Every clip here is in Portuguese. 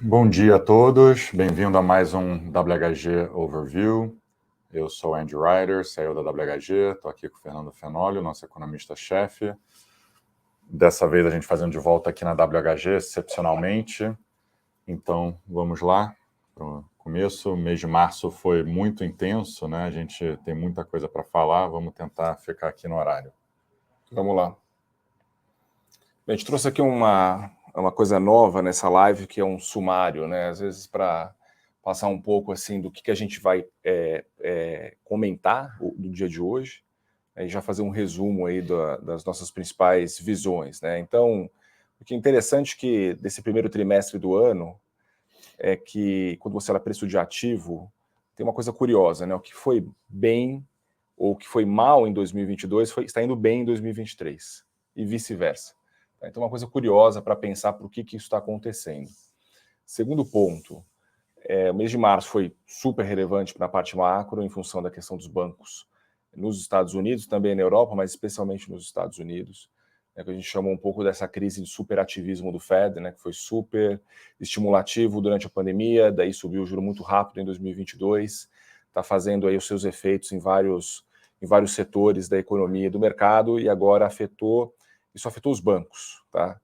Bom dia a todos, bem-vindo a mais um WHG Overview. Eu sou o Andy Ryder, CEO da WHG, estou aqui com o Fernando Fenolio, nosso economista-chefe. Dessa vez a gente fazendo de volta aqui na WHG, excepcionalmente. Então, vamos lá para o começo. O mês de março foi muito intenso, né? A gente tem muita coisa para falar, vamos tentar ficar aqui no horário. Vamos lá. A gente trouxe aqui uma coisa nova nessa live, que é um sumário, né? Às vezes para passar um pouco assim do que a gente vai comentar do dia de hoje, e já fazer um resumo aí das nossas principais visões, né? Então, o que é interessante que desse primeiro trimestre do ano é que quando você olha preço de ativo, tem uma coisa curiosa, né? O que foi bem ou o que foi mal em 2022 está indo bem em 2023 e vice-versa. Então, uma coisa curiosa para pensar por que isso está acontecendo. Segundo ponto, o mês de março foi super relevante na parte macro em função da questão dos bancos nos Estados Unidos, também na Europa, mas especialmente nos Estados Unidos, né, que a gente chamou um pouco dessa crise de superativismo do Fed, né, que foi super estimulativo durante a pandemia, daí subiu o juro muito rápido em 2022, está fazendo aí os seus efeitos em vários setores da economia e do mercado, e agora isso afetou os bancos, tá?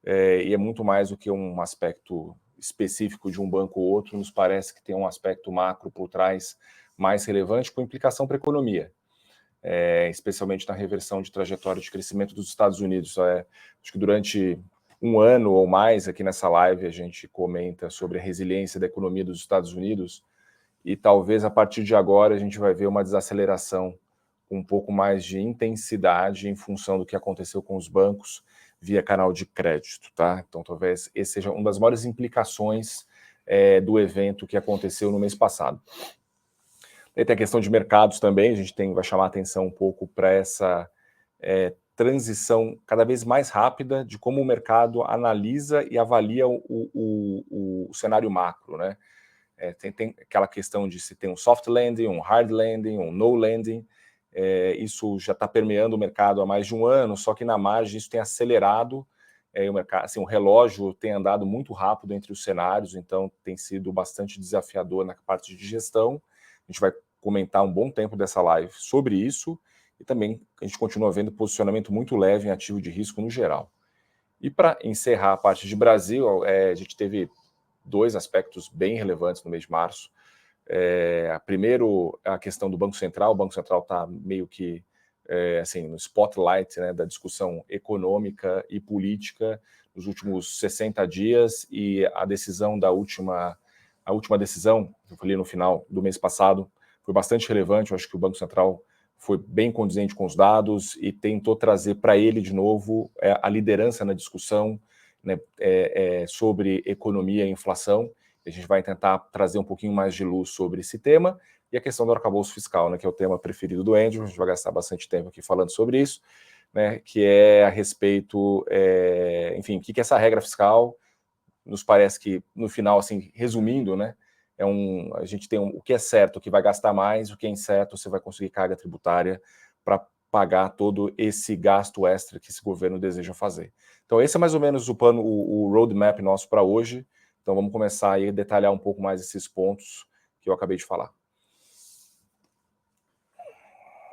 E é muito mais do que um aspecto específico de um banco ou outro, nos parece que tem um aspecto macro por trás mais relevante, com implicação para a economia, especialmente na reversão de trajetória de crescimento dos Estados Unidos. Acho que durante um ano ou mais aqui nessa live a gente comenta sobre a resiliência da economia dos Estados Unidos, e talvez a partir de agora a gente vai ver uma desaceleração com um pouco mais de intensidade em função do que aconteceu com os bancos via canal de crédito, tá? Então talvez esse seja uma das maiores implicações do evento que aconteceu no mês passado. E tem a questão de mercados também, a gente vai chamar a atenção um pouco para essa transição cada vez mais rápida de como o mercado analisa e avalia o cenário macro, né? Tem aquela questão de se tem um soft landing, um hard landing, um no landing. Isso já está permeando o mercado há mais de um ano, só que na margem isso tem acelerado. O mercado, assim, o relógio tem andado muito rápido entre os cenários, então tem sido bastante desafiador na parte de gestão. A gente vai comentar um bom tempo dessa live sobre isso, e também a gente continua vendo posicionamento muito leve em ativo de risco no geral. E para encerrar a parte de Brasil, a gente teve dois aspectos bem relevantes no mês de março. Primeiro, a questão do Banco Central. O Banco Central está meio que assim, no spotlight, né, da discussão econômica e política nos últimos 60 dias, e a decisão a última decisão, que eu falei no final do mês passado, foi bastante relevante. Eu acho que o Banco Central foi bem condizente com os dados e tentou trazer para ele de novo a liderança na discussão, né, sobre economia e inflação. A gente vai tentar trazer um pouquinho mais de luz sobre esse tema, e a questão do arcabouço fiscal, né, que é o tema preferido do Andrew. A gente vai gastar bastante tempo aqui falando sobre isso, né, que é a respeito, enfim, o que é essa regra fiscal. Nos parece que, no final, assim, resumindo, né, a gente tem o que é certo, o que vai gastar mais, o que é incerto, você vai conseguir carga tributária para pagar todo esse gasto extra que esse governo deseja fazer. Então esse é mais ou menos o plano, o roadmap nosso para hoje. Então vamos começar aí a detalhar um pouco mais esses pontos que eu acabei de falar.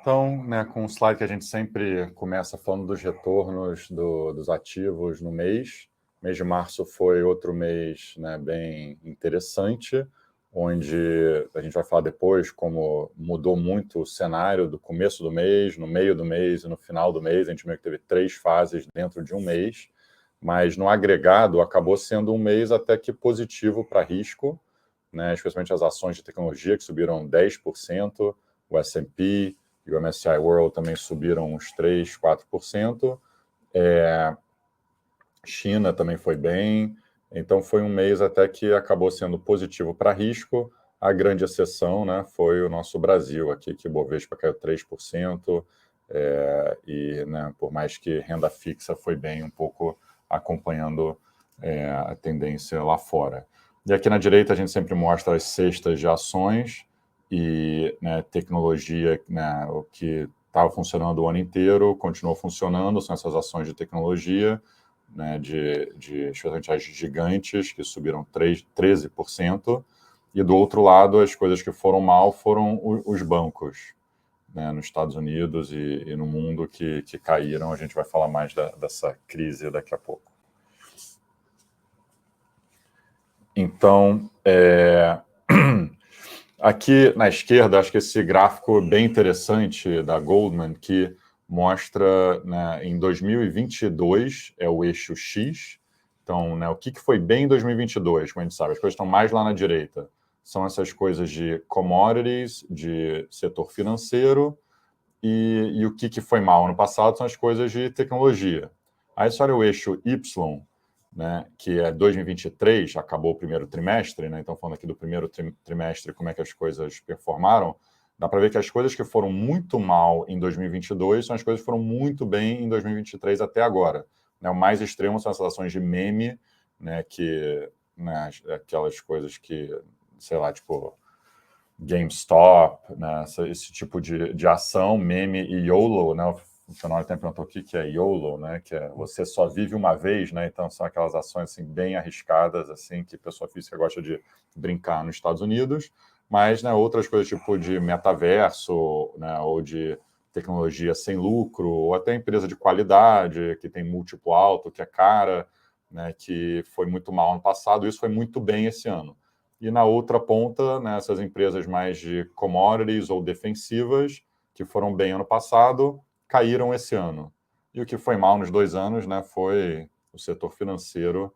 Então, né, com um slide que a gente sempre começa falando dos retornos dos ativos no mês. O mês de março foi outro mês, né, bem interessante, onde a gente vai falar depois como mudou muito o cenário do começo do mês, no meio do mês e no final do mês. A gente meio que teve 3 fases dentro de um mês, mas no agregado acabou sendo um mês até que positivo para risco, né, especialmente as ações de tecnologia, que subiram 10%, o S&P e o MSCI World também subiram uns 3, 4%. China também foi bem. Então foi um mês até que acabou sendo positivo para risco. A grande exceção, né, foi o nosso Brasil aqui, que o Bovespa caiu 3%, e, né, por mais que renda fixa foi bem um pouco acompanhando a tendência lá fora. E aqui na direita a gente sempre mostra as cestas de ações e, né, tecnologia, né, o que estava funcionando o ano inteiro, continuou funcionando, são essas ações de tecnologia. né, especialmente as gigantes, que subiram 13%, e do outro lado, as coisas que foram mal foram os bancos, né, nos Estados Unidos e no mundo que caíram. A gente vai falar mais dessa crise daqui a pouco. Então, aqui na esquerda, acho que esse gráfico bem interessante da Goldman, que mostra, né, em 2022, é o eixo X. Então, né, o que foi bem em 2022, como a gente sabe, as coisas estão mais lá na direita. São essas coisas de commodities, de setor financeiro, e o que foi mal no passado são as coisas de tecnologia. Aí, se olha o eixo Y, né, que é 2023, acabou o primeiro trimestre, né, então falando aqui do primeiro trimestre, como é que as coisas performaram, dá para ver que as coisas que foram muito mal em 2022 são as coisas que foram muito bem em 2023 até agora. Né, o mais extremo são as ações de meme, né, né, aquelas coisas que, sei lá, tipo GameStop, né, esse tipo de ação, meme e YOLO, né? O Fenômeno até perguntou o que é YOLO, né? Que é você só vive uma vez, né? Então são aquelas ações assim bem arriscadas, assim, que a pessoa física gosta de brincar nos Estados Unidos, mas, né, outras coisas tipo de metaverso, né, ou de tecnologia sem lucro, ou até empresa de qualidade que tem múltiplo alto, que é cara, né? Que foi muito mal ano passado, isso foi muito bem esse ano. E na outra ponta, né, essas empresas mais de commodities ou defensivas, que foram bem ano passado, caíram esse ano. E o que foi mal nos 2 anos, né, foi o setor financeiro,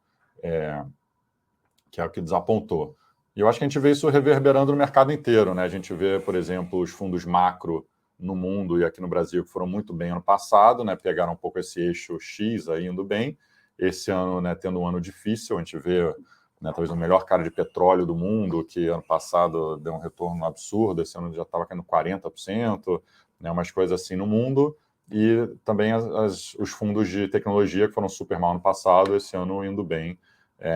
que é o que desapontou. E eu acho que a gente vê isso reverberando no mercado inteiro, né? A gente vê, por exemplo, os fundos macro no mundo e aqui no Brasil que foram muito bem ano passado, né? Pegaram um pouco esse eixo X aí indo bem. Esse ano, né, tendo um ano difícil, a gente vê, né, talvez o melhor cara de petróleo do mundo, que ano passado deu um retorno absurdo, esse ano já estava caindo 40%, né, umas coisas assim no mundo. E também os fundos de tecnologia que foram super mal no passado, esse ano indo bem.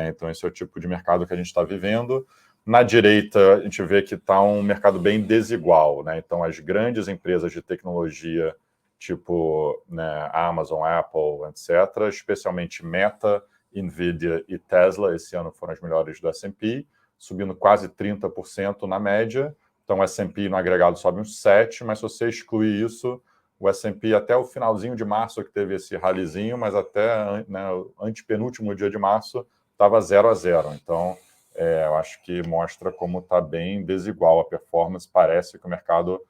Então, esse é o tipo de mercado que a gente está vivendo. Na direita, a gente vê que está um mercado bem desigual, né? Então, as grandes empresas de tecnologia, tipo, né, Amazon, Apple, etc., especialmente Meta, Nvidia e Tesla, esse ano foram as melhores do S&P, subindo quase 30% na média. Então, o S&P no agregado sobe uns 7%, mas se você excluir isso, o S&P até o finalzinho de março, que teve esse ralizinho, mas até, né, o antepenúltimo dia de março, estava 0-0. Então, eu acho que mostra como está bem desigual a performance. Parece que o mercado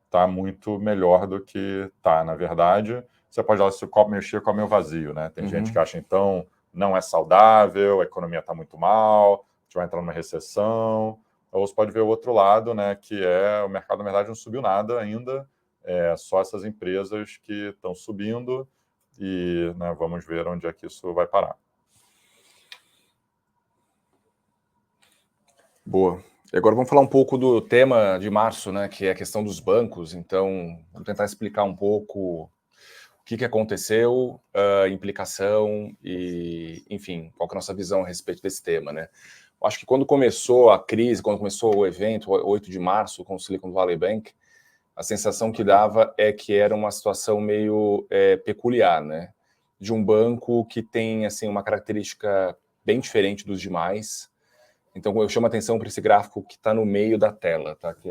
está muito melhor do que está, na verdade. Você pode falar se o copo meio cheio, o copo meio vazio, né? Tem gente que acha, então, não é saudável, a economia está muito mal, a gente vai entrar numa recessão. Ou você pode ver o outro lado, né? Que é o mercado, na verdade, não subiu nada ainda, só essas empresas que estão subindo e, né, vamos ver onde é que isso vai parar. Boa. E agora vamos falar um pouco do tema de março, né, que é a questão dos bancos. Então, vou tentar explicar um pouco o que aconteceu, a implicação e, enfim, qual que é a nossa visão a respeito desse tema, né? Eu acho que quando começou a crise, quando começou o evento, 8 de março, com o Silicon Valley Bank, a sensação que dava é que era uma situação meio peculiar, né? De um banco que tem, assim, uma característica bem diferente dos demais. Então, eu chamo a atenção para esse gráfico que está no meio da tela, tá? Que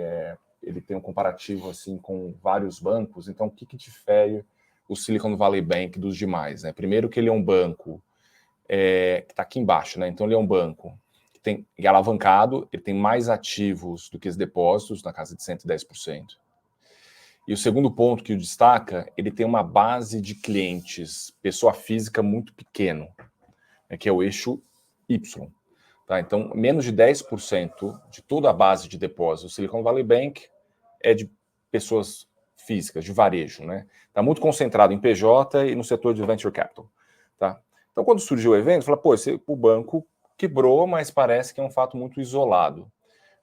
ele tem um comparativo assim com vários bancos. Então, o que difere o Silicon Valley Bank dos demais, né? Primeiro que ele é um banco que está aqui embaixo, né? Então, ele é um banco que é alavancado, ele tem mais ativos do que os depósitos, na casa de 110%. E o segundo ponto que o destaca, ele tem uma base de clientes, pessoa física muito pequeno, né? Que é o eixo Y. Tá, então, menos de 10% de toda a base de depósitos do Silicon Valley Bank é de pessoas físicas, de varejo, né? Está muito concentrado em PJ e no setor de venture capital. Tá? Então, quando surgiu o evento, fala, pô, o banco quebrou, mas parece que é um fato muito isolado.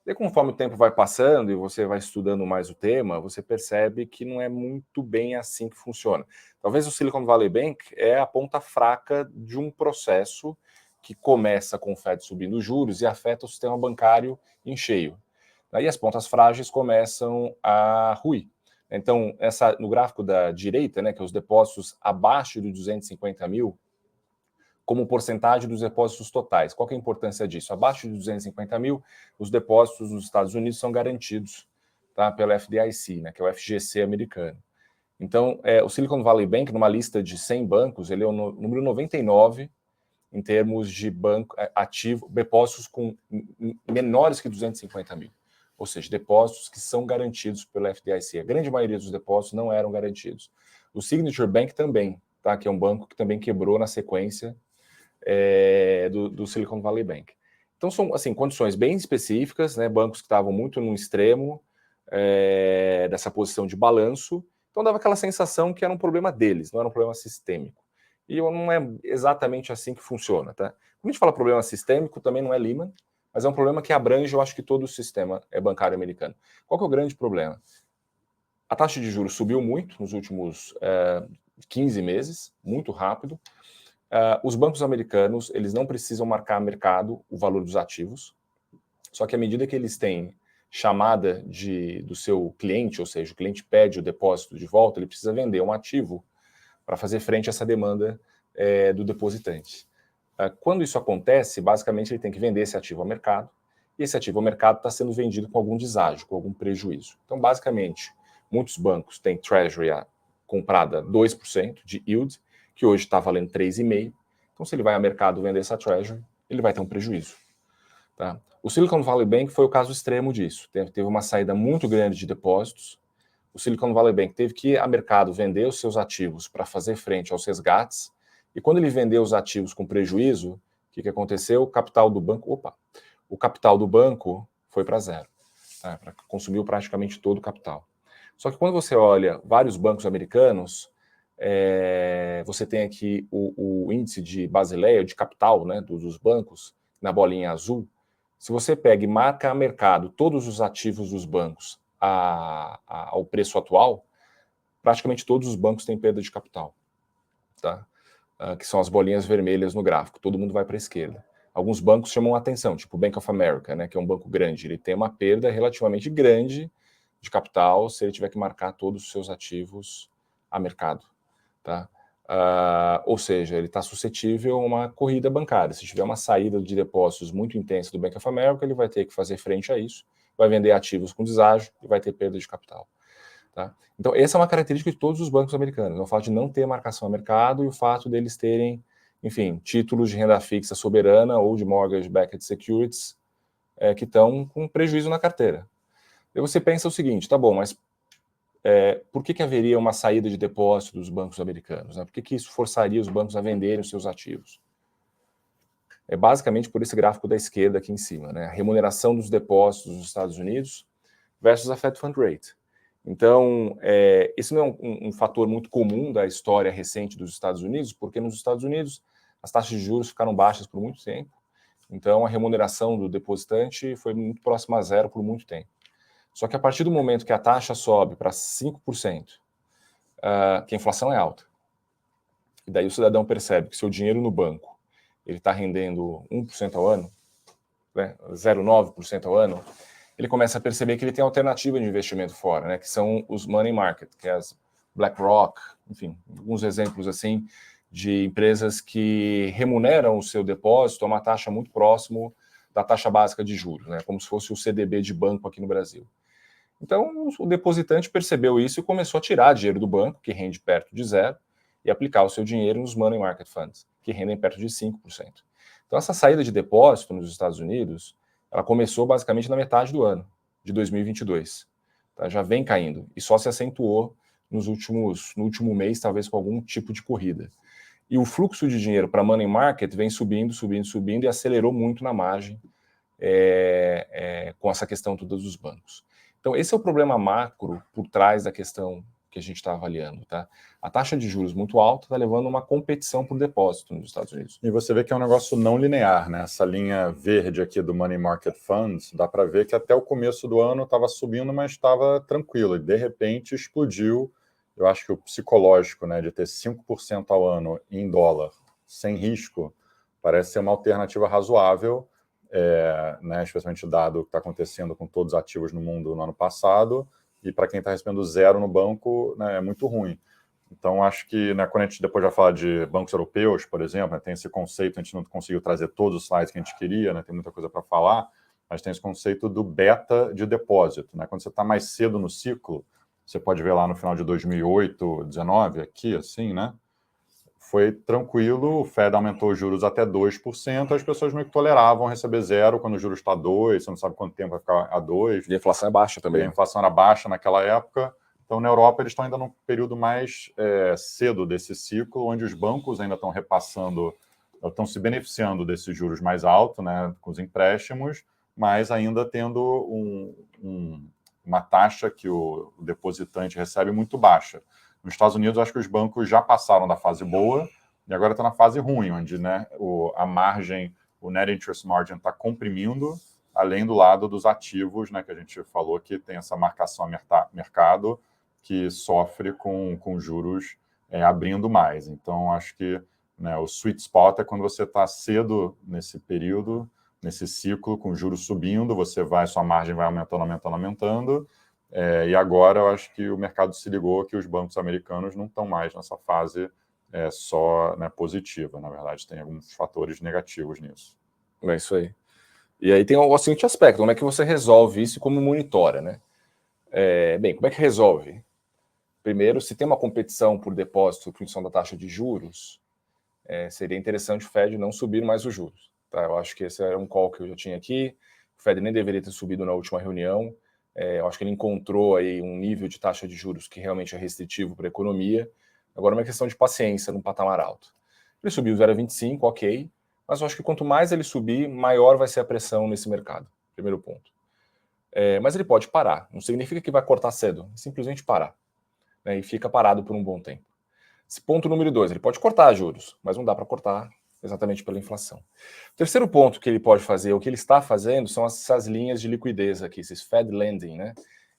E conforme o tempo vai passando e você vai estudando mais o tema, você percebe que não é muito bem assim que funciona. Talvez o Silicon Valley Bank é a ponta fraca de um processo que começa com o Fed subindo os juros e afeta o sistema bancário em cheio. Aí as pontas frágeis começam a ruir. Então, no gráfico da direita, né, que é os depósitos abaixo de 250 mil, como porcentagem dos depósitos totais. Qual que é a importância disso? Abaixo de 250 mil, os depósitos nos Estados Unidos são garantidos, tá, pela FDIC, né, que é o FGC americano. Então, o Silicon Valley Bank, numa lista de 100 bancos, ele é o número 99 em termos de banco ativo, depósitos com menores que 250 mil. Ou seja, depósitos que são garantidos pela FDIC. A grande maioria dos depósitos não eram garantidos. O Signature Bank também, tá, que é um banco que também quebrou na sequência do Silicon Valley Bank. Então, são assim, condições bem específicas, né, bancos que estavam muito no extremo dessa posição de balanço. Então, dava aquela sensação que era um problema deles, não era um problema sistêmico. E não é exatamente assim que funciona, tá? Quando a gente fala problema sistêmico, também não é Lehman, mas é um problema que abrange, eu acho que todo o sistema bancário americano. Qual que é o grande problema? A taxa de juros subiu muito nos últimos 15 meses, muito rápido. Os bancos americanos, eles não precisam marcar mercado o valor dos ativos, só que à medida que eles têm chamada do seu cliente, ou seja, o cliente pede o depósito de volta, ele precisa vender um ativo para fazer frente a essa demanda do depositante. Quando isso acontece, basicamente ele tem que vender esse ativo ao mercado, e esse ativo ao mercado está sendo vendido com algum deságio, com algum prejuízo. Então, basicamente, muitos bancos têm Treasury comprada 2% de yield, que hoje está valendo 3,5%. Então, se ele vai ao mercado vender essa Treasury, ele vai ter um prejuízo. Tá? O Silicon Valley Bank foi o caso extremo disso. Teve uma saída muito grande de depósitos. O Silicon Valley Bank teve que ir ao mercado vender os seus ativos para fazer frente aos resgates. E quando ele vendeu os ativos com prejuízo, o que aconteceu? O capital do banco foi para zero. Tá? Consumiu praticamente todo o capital. Só que quando você olha vários bancos americanos, você tem aqui o índice de Basileia, de capital, né, dos bancos, na bolinha azul. Se você pega e marca a mercado todos os ativos dos bancos ao preço atual, praticamente todos os bancos têm perda de capital, tá? Que são as bolinhas vermelhas no gráfico, todo mundo vai para a esquerda. Alguns bancos chamam a atenção, tipo o Bank of America, né, que é um banco grande, ele tem uma perda relativamente grande de capital se ele tiver que marcar todos os seus ativos a mercado, tá? Ou seja, ele está suscetível a uma corrida bancária. Se tiver uma saída de depósitos muito intensa do Bank of America, ele vai ter que fazer frente a isso, vai vender ativos com deságio e vai ter perda de capital. Tá? Então, essa é uma característica de todos os bancos americanos, o fato de não ter marcação a mercado e o fato deles terem, enfim, títulos de renda fixa soberana ou de mortgage-backed securities que estão com prejuízo na carteira. E você pensa o seguinte, tá bom, mas por que haveria uma saída de depósito dos bancos americanos? Né? Por que isso forçaria os bancos a venderem os seus ativos? É basicamente por esse gráfico da esquerda aqui em cima, né? A remuneração dos depósitos dos Estados Unidos versus a Fed Fund Rate. Então, esse não é um fator muito comum da história recente dos Estados Unidos, porque nos Estados Unidos as taxas de juros ficaram baixas por muito tempo, então a remuneração do depositante foi muito próxima a zero por muito tempo. Só que a partir do momento que a taxa sobe para 5%, que a inflação é alta, e daí o cidadão percebe que seu dinheiro no banco ele está rendendo 1% ao ano, né, 0,9% ao ano, ele começa a perceber que ele tem alternativa de investimento fora, né, que são os money market, que é as BlackRock, enfim, alguns exemplos assim de empresas que remuneram o seu depósito a uma taxa muito próximo da taxa básica de juros, né, como se fosse o CDB de banco aqui no Brasil. Então, o depositante percebeu isso e começou a tirar dinheiro do banco, que rende perto de zero, e aplicar o seu dinheiro nos money market funds, que rendem perto de 5%. Então, essa saída de depósito nos Estados Unidos, ela começou basicamente na metade do ano, de 2022. Tá? Já vem caindo, e só se acentuou no último mês, talvez com algum tipo de corrida. E o fluxo de dinheiro para money market vem subindo, e acelerou muito na margem com essa questão toda dos bancos. Então, esse é o problema macro por trás da questão que a gente está avaliando. Tá? A taxa de juros muito alta está levando a uma competição por depósito nos Estados Unidos. E você vê que é um negócio não linear, né? Essa linha verde aqui do Money Market Funds, dá para ver que até o começo do ano estava subindo, mas estava tranquilo. E, de repente, explodiu. Eu acho que o psicológico, né, de ter 5% ao ano em dólar, sem risco, parece ser uma alternativa razoável, né, especialmente dado o que está acontecendo com todos os ativos no mundo no ano passado, e para quem está recebendo zero no banco, né, é muito ruim. Então, acho que, né, quando a gente depois vai falar de bancos europeus, por exemplo, né, tem esse conceito, a gente não conseguiu trazer todos os slides que a gente queria, né, tem muita coisa para falar, mas tem esse conceito do beta de depósito. Né? Quando você está mais cedo no ciclo, você pode ver lá no final de 2008, 19, aqui, assim, né? Foi tranquilo, o Fed aumentou os juros até 2%, as pessoas meio que toleravam receber zero quando o juros está 2%, você não sabe quanto tempo vai ficar a 2%. E a inflação é baixa E também. a inflação era baixa naquela época. Então, na Europa, eles estão ainda num período mais cedo desse ciclo, onde os bancos ainda estão repassando, estão se beneficiando desses juros mais altos, né, com os empréstimos, mas ainda tendo uma taxa que o depositante recebe muito baixa. Nos Estados Unidos, acho que os bancos já passaram da fase boa e agora estão na fase ruim, onde, né, a margem, o net interest margin está comprimindo, além do lado dos ativos, né, que a gente falou que tem essa marcação a mercado que sofre com juros abrindo mais. Então, acho que, né, o sweet spot é quando você está cedo nesse período, nesse ciclo, com juros subindo, sua margem vai aumentando, aumentando, aumentando, e agora eu acho que o mercado se ligou que os bancos americanos não estão mais nessa fase só, né, positiva. Na verdade, tem alguns fatores negativos nisso. É isso aí. E aí tem o seguinte aspecto, como é que você resolve isso e como monitora, né? Bem, como é que resolve? Primeiro, se tem uma competição por depósito por função da taxa de juros, seria interessante o Fed não subir mais os juros. Tá? Eu acho que esse era um call que eu já tinha aqui, o Fed nem deveria ter subido na última reunião, eu acho que ele encontrou aí um nível de taxa de juros que realmente é restritivo para a economia, agora é uma questão de paciência num patamar alto. Ele subiu 0,25, ok, mas eu acho que quanto mais ele subir, maior vai ser a pressão nesse mercado. Primeiro ponto. Mas ele pode parar. Não significa que vai cortar cedo. É simplesmente parar. Né, e fica parado por um bom tempo. Esse ponto número 2, ele pode cortar juros, mas não dá para cortar exatamente pela inflação. O terceiro ponto que ele pode fazer, o que ele está fazendo, são essas linhas de liquidez aqui, esses Fed Lending, né?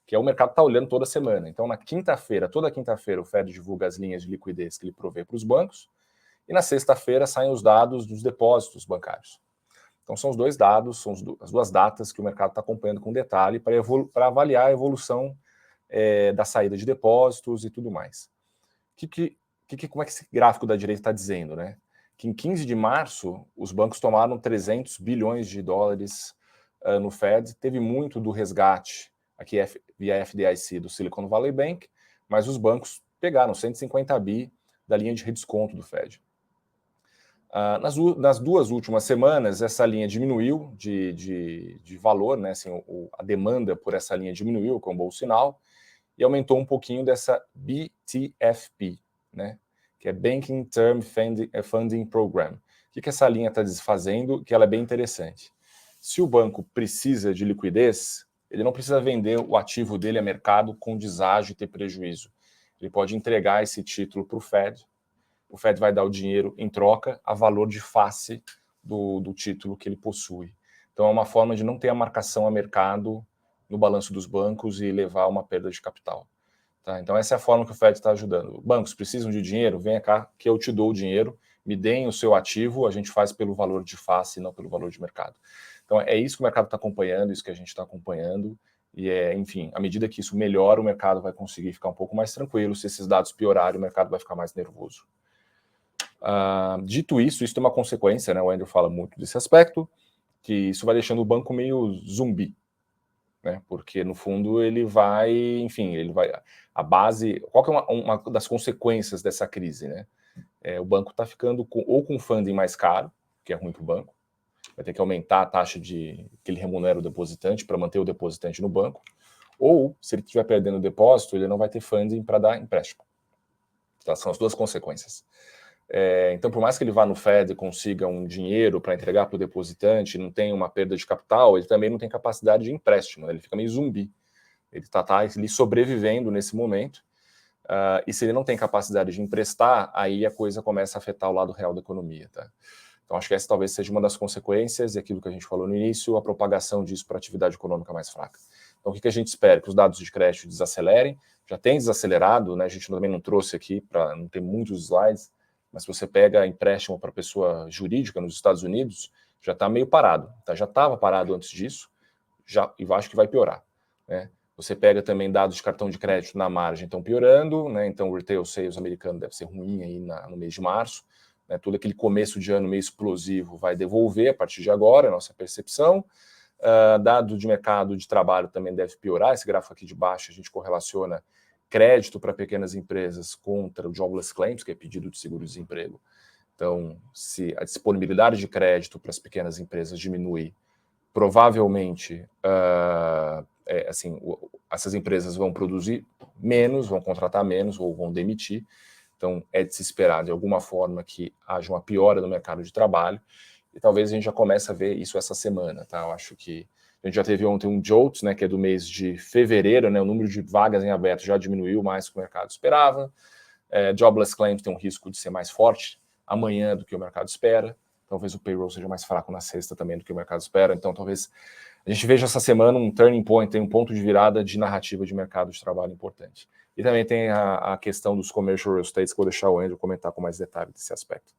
Que é o mercado está olhando toda semana. Então, na quinta-feira, toda quinta-feira, o Fed divulga as linhas de liquidez que ele provê para os bancos, e na sexta-feira saem os dados dos depósitos bancários. Então, são os dois dados, são as duas datas que o mercado está acompanhando com detalhe para avaliar a evolução da saída de depósitos e tudo mais. Como é que esse gráfico da direita está dizendo, né? Que em 15 de março, os bancos tomaram 300 bilhões de dólares no Fed, teve muito do resgate aqui via FDIC do Silicon Valley Bank, mas os bancos pegaram 150 bi da linha de redesconto do Fed. Nas duas últimas semanas, essa linha diminuiu de valor, né? Assim, a demanda por essa linha diminuiu, que é um bom sinal, e aumentou um pouquinho dessa BTFP, né? Que é Banking Term Funding Program. O que essa linha está fazendo? Que ela é bem interessante. Se o banco precisa de liquidez, ele não precisa vender o ativo dele a mercado com deságio e ter prejuízo. Ele pode entregar esse título para o Fed vai dar o dinheiro em troca a valor de face do título que ele possui. Então é uma forma de não ter a marcação a mercado no balanço dos bancos e levar a uma perda de capital. Tá? Então essa é a forma que o Fed está ajudando. Bancos precisam de dinheiro? Venha cá que eu te dou o dinheiro, me deem o seu ativo, a gente faz pelo valor de face e não pelo valor de mercado. Então é isso que o mercado está acompanhando, isso que a gente está acompanhando, e enfim, à medida que isso melhora, o mercado vai conseguir ficar um pouco mais tranquilo. Se esses dados piorarem, o mercado vai ficar mais nervoso. Dito isso tem uma consequência, né? O Andrew fala muito desse aspecto, que isso vai deixando o banco meio zumbi, né? Porque no fundo ele vai, enfim, a base, qual que é uma das consequências dessa crise, né? O banco está ficando com funding mais caro, que é ruim para o banco, vai ter que aumentar a taxa que ele remunera o depositante para manter o depositante no banco, ou se ele estiver perdendo o depósito, ele não vai ter funding para dar empréstimo. Tá? São as duas consequências. Então, por mais que ele vá no Fed e consiga um dinheiro para entregar para o depositante, não tem uma perda de capital, ele também não tem capacidade de empréstimo, né? Ele fica meio zumbi. Ele está ali sobrevivendo nesse momento, e se ele não tem capacidade de emprestar, aí a coisa começa a afetar o lado real da economia. Tá? Então, acho que essa talvez seja uma das consequências, e aquilo que a gente falou no início, a propagação disso para a atividade econômica mais fraca. Então, o que a gente espera? Que os dados de crédito desacelerem, já tem desacelerado, né? A gente também não trouxe aqui, para não ter muitos slides, mas se você pega empréstimo para pessoa jurídica nos Estados Unidos, já está meio parado. Tá? Já estava parado antes disso, e acho que vai piorar. Né? Você pega também dados de cartão de crédito na margem estão piorando, né? Então o retail sales americano deve ser ruim aí no mês de março. Né? Todo aquele começo de ano meio explosivo vai devolver a partir de agora, é a nossa percepção. Dado de mercado de trabalho também deve piorar. Esse gráfico aqui de baixo a gente correlaciona crédito para pequenas empresas contra o jobless claims, que é pedido de seguro-desemprego. Então, se a disponibilidade de crédito para as pequenas empresas diminui, provavelmente essas empresas vão produzir menos, vão contratar menos ou vão demitir. Então, é de se esperar, de alguma forma, que haja uma piora no mercado de trabalho. E talvez a gente já comece a ver isso essa semana, tá? Eu acho que a gente já teve ontem um JOLTS, né, que é do mês de fevereiro, né? O número de vagas em aberto já diminuiu mais do que o mercado esperava. Jobless claims tem um risco de ser mais forte amanhã do que o mercado espera. Talvez o payroll seja mais fraco na sexta também do que o mercado espera. Então, talvez a gente veja essa semana um turning point, um ponto de virada de narrativa de mercado de trabalho importante. E também tem a questão dos commercial real estates, que eu vou deixar o Andrew comentar com mais detalhe desse aspecto.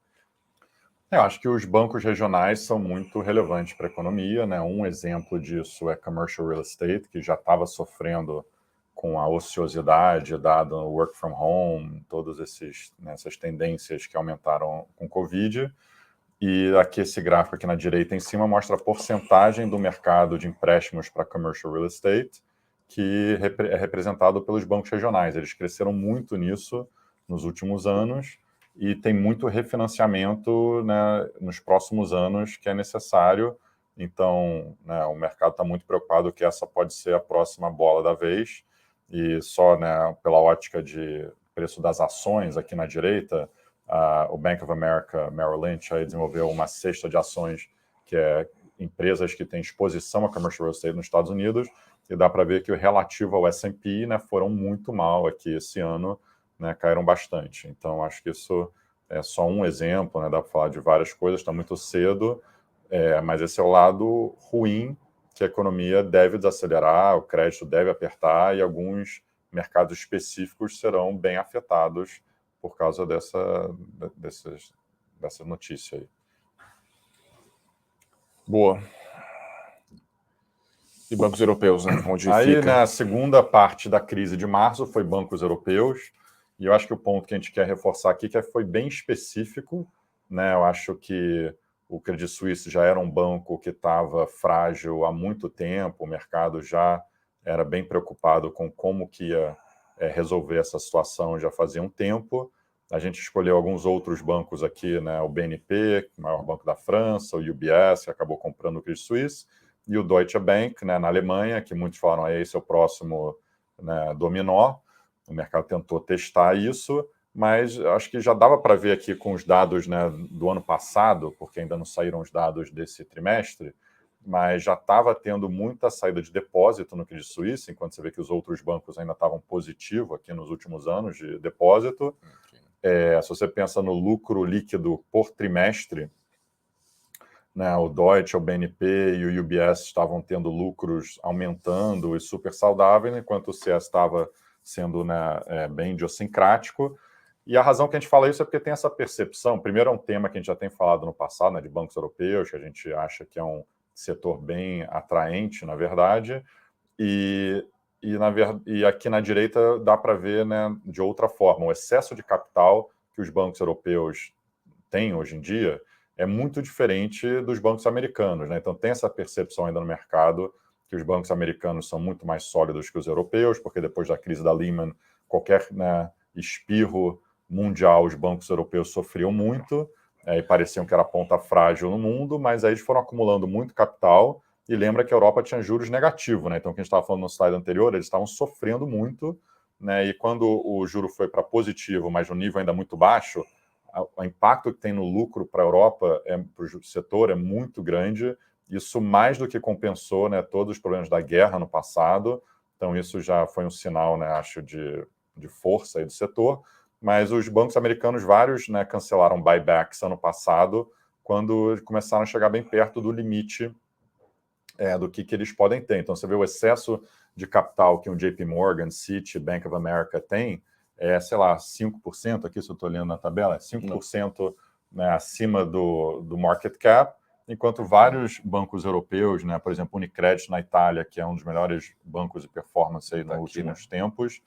Eu acho que os bancos regionais são muito relevantes para a economia, né? Um exemplo disso é commercial real estate, que já estava sofrendo com a ociosidade dada no work from home, todas essas tendências que aumentaram com o Covid. E aqui esse gráfico aqui na direita em cima mostra a porcentagem do mercado de empréstimos para commercial real estate, que é representado pelos bancos regionais. Eles cresceram muito nisso nos últimos anos e tem muito refinanciamento, né, nos próximos anos que é necessário. Então, né, o mercado está muito preocupado que essa pode ser a próxima bola da vez. E só, né, pela ótica de preço das ações aqui na direita, o Bank of America Merrill Lynch aí desenvolveu uma cesta de ações que é empresas que têm exposição a commercial real estate nos Estados Unidos, e dá para ver que o relativo ao S&P, né, foram muito mal aqui esse ano, né, caíram bastante. Então, acho que isso é só um exemplo, né, dá para falar de várias coisas, está muito cedo, mas esse é o lado ruim, que a economia deve desacelerar, o crédito deve apertar e alguns mercados específicos serão bem afetados por causa dessa notícia aí. Boa. E bancos europeus, né? Onde aí, fica? Né, a segunda parte da crise de março foi bancos europeus, e eu acho que o ponto que a gente quer reforçar aqui que foi bem específico, né? Eu acho que o Credit Suisse já era um banco que estava frágil há muito tempo, o mercado já era bem preocupado com como que ia resolver essa situação já fazia um tempo. A gente escolheu alguns outros bancos aqui, né? O BNP, o maior banco da França, o UBS, que acabou comprando o Credit Suisse, e o Deutsche Bank, né, na Alemanha, que muitos falaram, esse é o próximo, né, dominó. O mercado tentou testar isso, mas acho que já dava para ver aqui com os dados, né, do ano passado, porque ainda não saíram os dados desse trimestre, mas já estava tendo muita saída de depósito no Credit Suisse, enquanto você vê que os outros bancos ainda estavam positivos aqui nos últimos anos de depósito. Se você pensa no lucro líquido por trimestre, né, o Deutsche, o BNP e o UBS estavam tendo lucros aumentando e super saudáveis, enquanto o CS estava sendo, né, bem idiosincrático. E a razão que a gente fala isso é porque tem essa percepção. Primeiro, é um tema que a gente já tem falado no passado, né, de bancos europeus, que a gente acha que é um setor bem atraente, na verdade. E aqui na direita dá para ver, né, de outra forma. O excesso de capital que os bancos europeus têm hoje em dia é muito diferente dos bancos americanos, né? Então tem essa percepção ainda no mercado que os bancos americanos são muito mais sólidos que os europeus, porque depois da crise da Lehman, qualquer, né, espirro mundial, os bancos europeus sofriam muito, e pareciam que era a ponta frágil no mundo, mas aí eles foram acumulando muito capital, e lembra que a Europa tinha juros negativos, né? Então, o que a gente estava falando no slide anterior, eles estavam sofrendo muito, né? E quando o juro foi para positivo, mas no nível ainda muito baixo, o impacto que tem no lucro para a Europa, para o setor, é muito grande. Isso mais do que compensou, né, todos os problemas da guerra no passado. Então, isso já foi um sinal, né, acho, de força aí do setor. Mas os bancos americanos, vários, né, cancelaram buybacks ano passado, quando começaram a chegar bem perto do limite do que eles podem ter. Então, você vê o excesso de capital que um JP Morgan, Citi, Bank of America tem, sei lá, 5%, aqui se eu estou olhando na tabela, 5%, né, acima do market cap, enquanto vários bancos europeus, né, por exemplo, Unicredit na Itália, que é um dos melhores bancos de performance aí nos últimos tempos,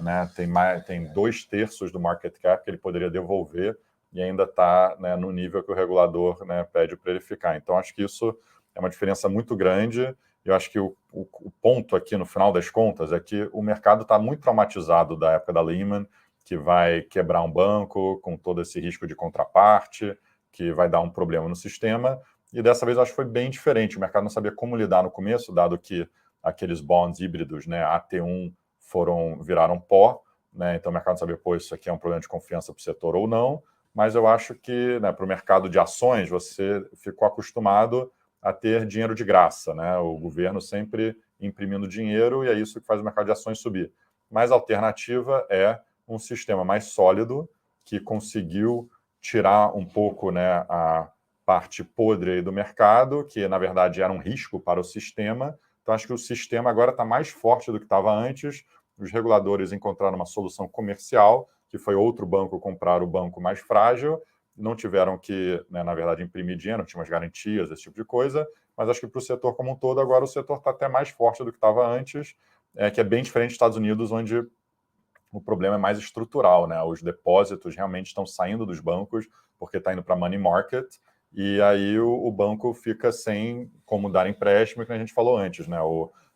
né, tem 2/3 do market cap que ele poderia devolver e ainda está, né, no nível que o regulador, né, pede para ele ficar. Então, acho que isso é uma diferença muito grande. Eu acho que o ponto aqui, no final das contas, é que o mercado está muito traumatizado da época da Lehman, que vai quebrar um banco com todo esse risco de contraparte, que vai dar um problema no sistema. E dessa vez, eu acho que foi bem diferente. O mercado não sabia como lidar no começo, dado que aqueles bonds híbridos, né, AT1, viraram pó, né? Então o mercado não sabia, pô, isso aqui é um problema de confiança para o setor ou não. Mas eu acho que, né, para o mercado de ações, você ficou acostumado a ter dinheiro de graça, né? O governo sempre imprimindo dinheiro e é isso que faz o mercado de ações subir. Mas a alternativa é um sistema mais sólido que conseguiu tirar um pouco, né, a parte podre aí do mercado, que na verdade era um risco para o sistema. Então acho que o sistema agora está mais forte do que estava antes. Os reguladores encontraram uma solução comercial, que foi outro banco comprar o banco mais frágil, não tiveram que, né, na verdade, imprimir dinheiro, tinha umas garantias, esse tipo de coisa, mas acho que para o setor como um todo, agora o setor está até mais forte do que estava antes, que é bem diferente dos Estados Unidos, onde o problema é mais estrutural, né? Os depósitos realmente estão saindo dos bancos porque está indo para money market, e aí o banco fica sem como dar empréstimo, que a gente falou antes, né?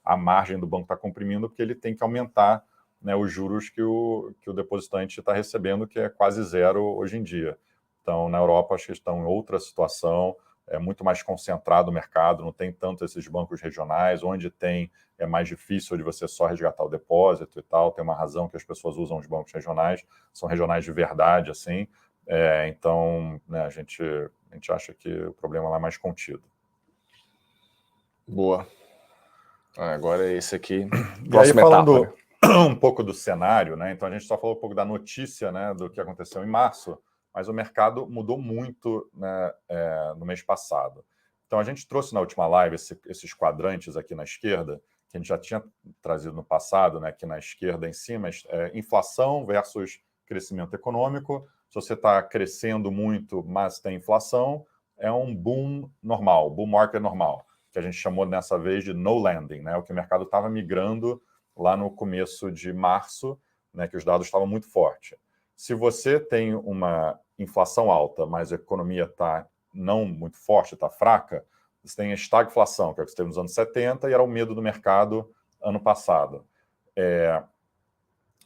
A margem do banco está comprimindo porque ele tem que aumentar, né, os juros que o depositante está recebendo, que é quase zero hoje em dia. Então, na Europa, acho que estão em outra situação, é muito mais concentrado o mercado, não tem tanto esses bancos regionais, onde tem, é mais difícil de você só resgatar o depósito e tal, tem uma razão que as pessoas usam os bancos regionais, são regionais de verdade, assim, então, né, a gente acha que o problema lá é mais contido. Boa. Agora é esse aqui. E aí, falando etapa, né, um pouco do cenário, né? Então a gente só falou um pouco da notícia, né, do que aconteceu em março, mas o mercado mudou muito, né, no mês passado. Então a gente trouxe na última live esses quadrantes aqui na esquerda, que a gente já tinha trazido no passado, né? Aqui na esquerda em cima, inflação versus crescimento econômico. Se você está crescendo muito, mas tem inflação, é um boom normal, bull market normal, que a gente chamou dessa vez de no landing, né? O que o mercado estava migrando lá no começo de março, né, que os dados estavam muito fortes. Se você tem uma inflação alta, mas a economia está não muito forte, está fraca, você tem a estagflação, que é o que você teve nos anos 70, e era o medo do mercado ano passado.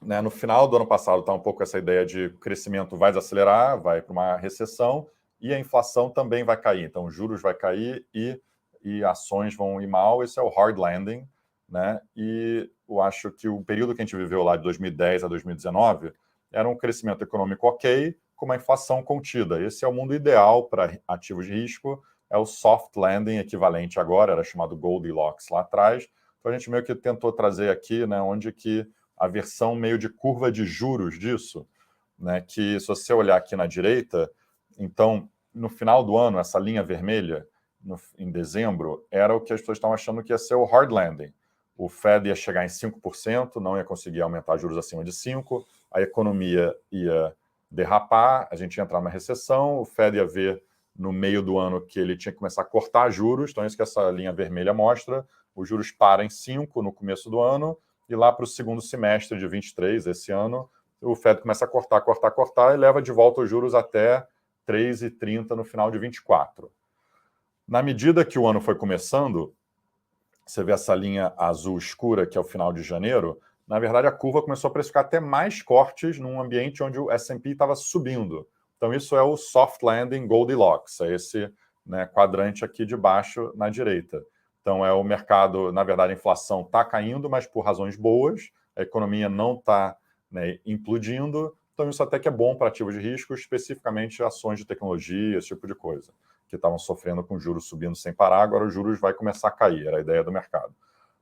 Né, no final do ano passado está um pouco essa ideia de o crescimento vai desacelerar, vai para uma recessão, e a inflação também vai cair. Então, os juros vai cair e ações vão ir mal. Esse é o hard landing, né? E eu acho que o período que a gente viveu lá de 2010 a 2019 era um crescimento econômico ok, com uma inflação contida. Esse é o mundo ideal para ativos de risco, é o soft landing equivalente agora, era chamado Goldilocks lá atrás. Então a gente meio que tentou trazer aqui, né, onde que a versão meio de curva de juros disso, né, que se você olhar aqui na direita, então no final do ano, essa linha vermelha, em dezembro, era o que as pessoas estavam achando que ia ser o hard landing. O Fed ia chegar em 5%, não ia conseguir aumentar juros acima de 5%, a economia ia derrapar, a gente ia entrar numa recessão, o Fed ia ver no meio do ano que ele tinha que começar a cortar juros, então é isso que essa linha vermelha mostra, os juros param em 5% no começo do ano, e lá para o segundo semestre de 23, esse ano, o Fed começa a cortar, e leva de volta os juros até 3,30 no final de 24. Na medida que o ano foi começando, você vê essa linha azul escura, que é o final de janeiro, na verdade a curva começou a precificar até mais cortes num ambiente onde o S&P estava subindo. Então isso é o soft landing Goldilocks, é esse, né, quadrante aqui de baixo na direita. Então é o mercado, na verdade a inflação está caindo, mas por razões boas, a economia não está, né, implodindo, então isso até que é bom para ativos de risco, especificamente ações de tecnologia, esse tipo de coisa, que estavam sofrendo com juros subindo sem parar, agora os juros vai começar a cair, era a ideia do mercado.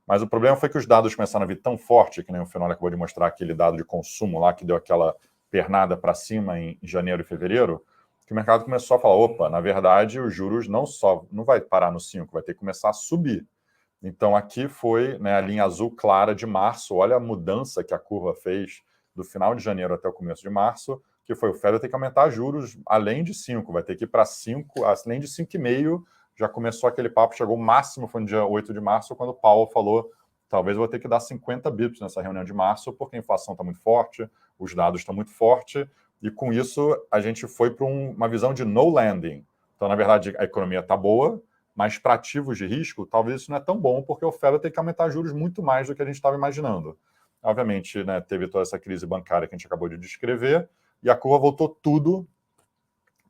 Mas o problema foi que os dados começaram a vir tão forte, que nem o Fenômeno acabou de mostrar aquele dado de consumo lá, que deu aquela pernada para cima em janeiro e fevereiro, que o mercado começou a falar, opa, na verdade os juros não vai parar no 5, vai ter que começar a subir. Então aqui foi, né, a linha azul clara de março, olha a mudança que a curva fez do final de janeiro até o começo de março, que foi o Fed vai ter que aumentar juros além de 5, vai ter que ir para 5, além de 5,5, já começou aquele papo, chegou o máximo, foi no dia 8 de março, quando o Powell falou, talvez eu vou ter que dar 50 bips nessa reunião de março, porque a inflação está muito forte, os dados estão muito fortes, e com isso a gente foi para uma visão de no landing. Então, na verdade, a economia está boa, mas para ativos de risco, talvez isso não é tão bom, porque o Fed vai ter que aumentar juros muito mais do que a gente estava imaginando. Obviamente, né, teve toda essa crise bancária que a gente acabou de descrever, e a curva voltou tudo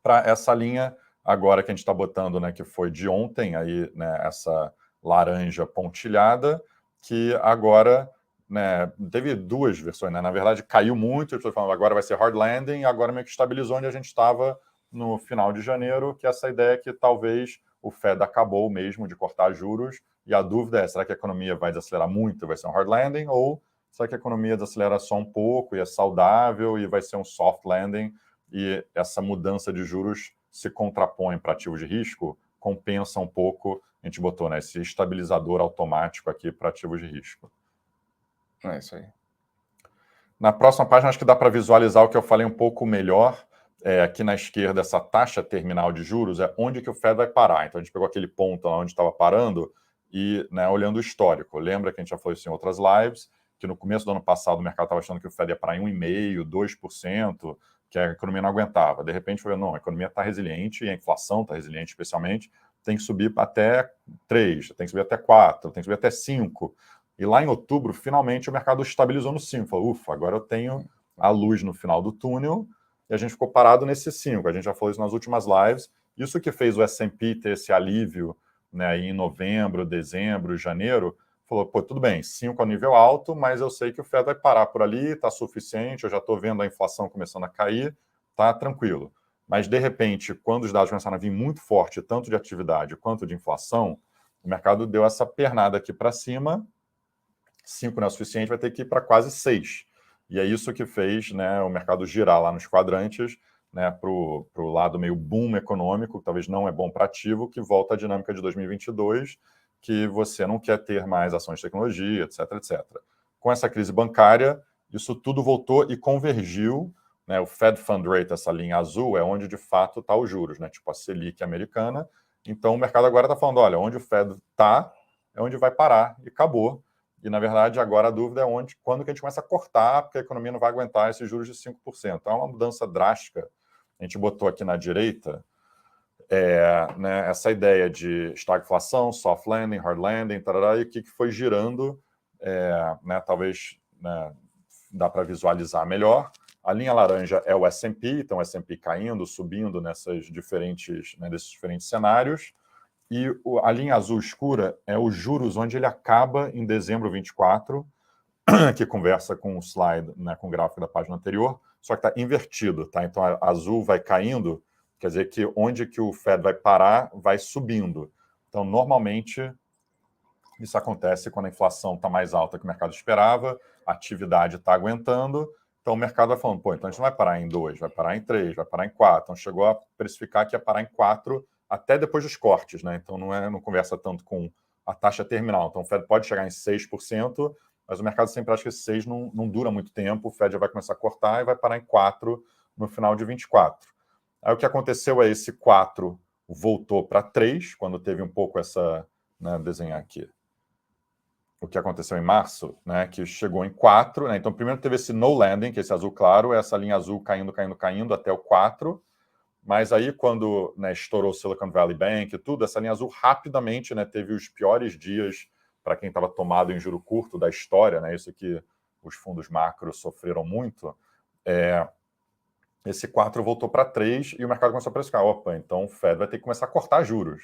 para essa linha agora que a gente está botando, né, que foi de ontem, aí, né, essa laranja pontilhada, que agora, né, teve duas versões, né? Na verdade, caiu muito, eu estou falando agora vai ser hard landing, agora meio que estabilizou onde a gente estava no final de janeiro, que essa ideia que talvez o Fed acabou mesmo de cortar juros, e a dúvida é, será que a economia vai desacelerar muito, vai ser um hard landing, ou será que a economia desacelera só um pouco e é saudável e vai ser um soft landing, e essa mudança de juros se contrapõe para ativos de risco, compensa um pouco, a gente botou, né, esse estabilizador automático aqui para ativos de risco. É isso aí. Na próxima página, acho que dá para visualizar o que eu falei um pouco melhor. Aqui na esquerda, essa taxa terminal de juros é onde que o Fed vai parar. Então, a gente pegou aquele ponto lá onde estava parando e, né, olhando o histórico. Lembra que a gente já falou isso em outras lives, que no começo do ano passado o mercado estava achando que o Fed ia parar em 1,5%, 2%, que a economia não aguentava. De repente, foi, não, a economia está resiliente e a inflação está resiliente especialmente, tem que subir até 3, tem que subir até 4, tem que subir até 5. E lá em outubro, finalmente, o mercado estabilizou no 5. Falou, ufa, agora eu tenho a luz no final do túnel, e a gente ficou parado nesse 5. A gente já falou isso nas últimas lives. Isso que fez o S&P ter esse alívio, né, em novembro, dezembro, janeiro, falou, pô, tudo bem, 5 é um nível alto, mas eu sei que o Fed vai parar por ali, está suficiente, eu já estou vendo a inflação começando a cair, tá tranquilo. Mas, de repente, quando os dados começaram a vir muito forte, tanto de atividade quanto de inflação, o mercado deu essa pernada aqui para cima, 5 não é suficiente, vai ter que ir para quase 6. E é isso que fez, né, o mercado girar lá nos quadrantes, né, para o lado meio boom econômico, que talvez não é bom para ativo, que volta à dinâmica de 2022, que você não quer ter mais ações de tecnologia, etc, etc. Com essa crise bancária, isso tudo voltou e convergiu, né, o Fed Fund Rate, essa linha azul, é onde de fato está os juros, né, tipo a Selic americana. Então o mercado agora está falando, olha, onde o Fed está, é onde vai parar, e acabou. E, na verdade, agora a dúvida é quando que a gente começa a cortar, porque a economia não vai aguentar esses juros de 5%. Então, é uma mudança drástica. A gente botou aqui na direita, né, essa ideia de estagflação, soft landing, hard landing, tarará, e o que foi girando, né, talvez, né, dá para visualizar melhor. A linha laranja é o S&P, então o S&P caindo, subindo nesses diferentes cenários. E a linha azul escura é os juros, onde ele acaba em dezembro 24, que conversa com o slide, né, com o gráfico da página anterior, só que está invertido, tá? Então a azul vai caindo, quer dizer que onde que o Fed vai parar, vai subindo. Então, normalmente, isso acontece quando a inflação está mais alta que o mercado esperava, a atividade está aguentando, então o mercado vai falando, pô, então a gente não vai parar em 2, vai parar em 3, vai parar em 4. Então chegou a precificar que ia parar em 4 até depois dos cortes, né? Então não conversa tanto com a taxa terminal. Então o Fed pode chegar em 6%, mas o mercado sempre acha que esse 6 não dura muito tempo, o Fed já vai começar a cortar e vai parar em 4 no final de 24. Aí o que aconteceu é esse 4 voltou para 3, quando teve um pouco essa, né, desenhar aqui, o que aconteceu em março, né, que chegou em 4, né, então primeiro teve esse no landing, que é esse azul claro, essa linha azul caindo, caindo, caindo até o 4, mas aí quando, né, estourou o Silicon Valley Bank e tudo, essa linha azul rapidamente, né, teve os piores dias para quem estava tomado em juro curto da história, né, isso que os fundos macro sofreram muito, esse 4 voltou para 3 e o mercado começou a precificar, opa, então o Fed vai ter que começar a cortar juros.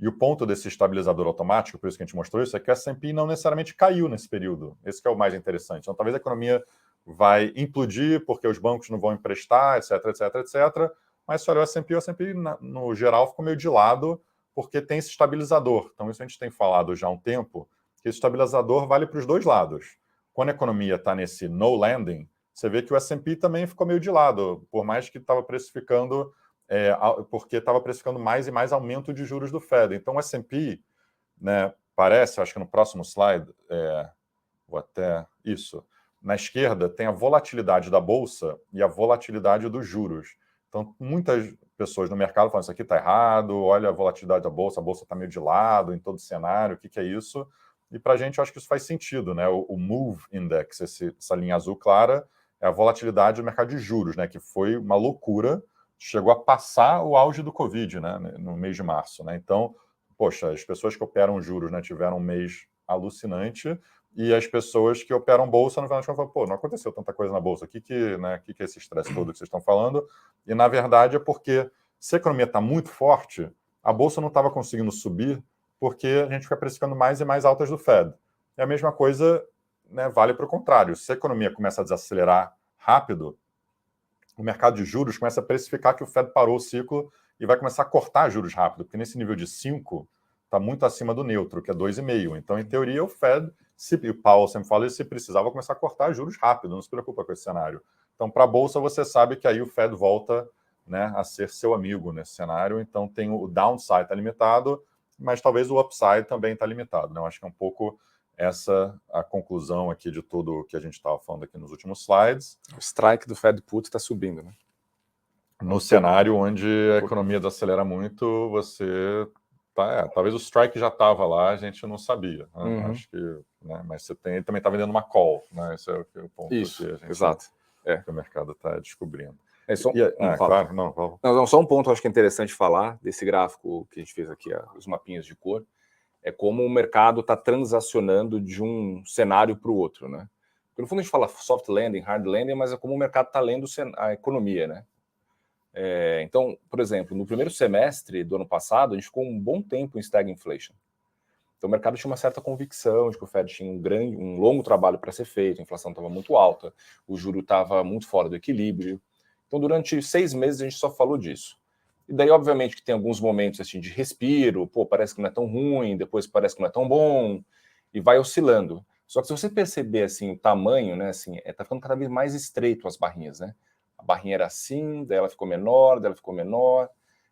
E o ponto desse estabilizador automático, por isso que a gente mostrou isso, é que o S&P não necessariamente caiu nesse período. Esse que é o mais interessante. Então, talvez a economia vai implodir porque os bancos não vão emprestar, etc, etc, etc. Mas se olha o S&P no geral ficou meio de lado porque tem esse estabilizador. Então, isso a gente tem falado já há um tempo, que esse estabilizador vale para os dois lados. Quando a economia está nesse no landing, você vê que o S&P também ficou meio de lado, por mais que estava precificando porque estava precificando mais e mais aumento de juros do Fed. Então, o S&P, né, parece, acho que no próximo slide, vou até isso, na esquerda tem a volatilidade da bolsa e a volatilidade dos juros. Então, muitas pessoas no mercado falam, isso aqui está errado, olha a volatilidade da bolsa está meio de lado em todo o cenário, o que é isso? E para a gente, eu acho que isso faz sentido, né? O Move Index, essa linha azul clara, é a volatilidade do mercado de juros, né? Que foi uma loucura, chegou a passar o auge do Covid, né? No mês de março, né? Então, poxa, as pessoas que operam juros, né, tiveram um mês alucinante, e as pessoas que operam bolsa, no final das contas, falam, pô, não aconteceu tanta coisa na bolsa, né, que é esse estresse todo que vocês estão falando? E, na verdade, é porque se a economia está muito forte, a bolsa não estava conseguindo subir porque a gente fica precificando mais e mais altas do Fed. E a mesma coisa, né, vale para o contrário. Se a economia começa a desacelerar rápido, o mercado de juros começa a precificar que o Fed parou o ciclo e vai começar a cortar juros rápido, porque nesse nível de 5 está muito acima do neutro, que é 2,5. Então, em teoria, o Fed, e o Powell sempre fala isso, se precisar, vai começar a cortar juros rápido, não se preocupa com esse cenário. Então, para a Bolsa, você sabe que aí o Fed volta, né, a ser seu amigo nesse cenário. Então, tem o downside está limitado, mas talvez o upside também está limitado. Né? Eu acho que é um pouco essa a conclusão aqui de tudo o que a gente estava falando aqui nos últimos slides. O strike do Fed Put está subindo, né? No cenário onde a economia desacelera muito, você talvez o strike já estava lá, a gente não sabia. Né? Acho que, né? Mas você também está vendendo uma call, né? Esse é o ponto isso, que a gente, exato. Que o mercado está descobrindo. Claro, não, só um ponto acho que é interessante falar desse gráfico que a gente fez aqui, os mapinhas de cor, é como o mercado está transacionando de um cenário para o outro, né? Porque no fundo a gente fala soft landing, hard landing, mas é como o mercado está lendo a economia, né? Então, por exemplo, no primeiro semestre do ano passado, a gente ficou um bom tempo em stagflation. Então, o mercado tinha uma certa convicção de que o Fed tinha um longo trabalho para ser feito, a inflação estava muito alta, o juro estava muito fora do equilíbrio. Então, durante 6 meses, a gente só falou disso. E daí, obviamente, que tem alguns momentos assim, de respiro, pô, parece que não é tão ruim, depois parece que não é tão bom, e vai oscilando. Só que se você perceber assim, o tamanho, né, assim, tá ficando cada vez mais estreito as barrinhas, né? A barrinha era assim, daí ela ficou menor, daí ela ficou menor.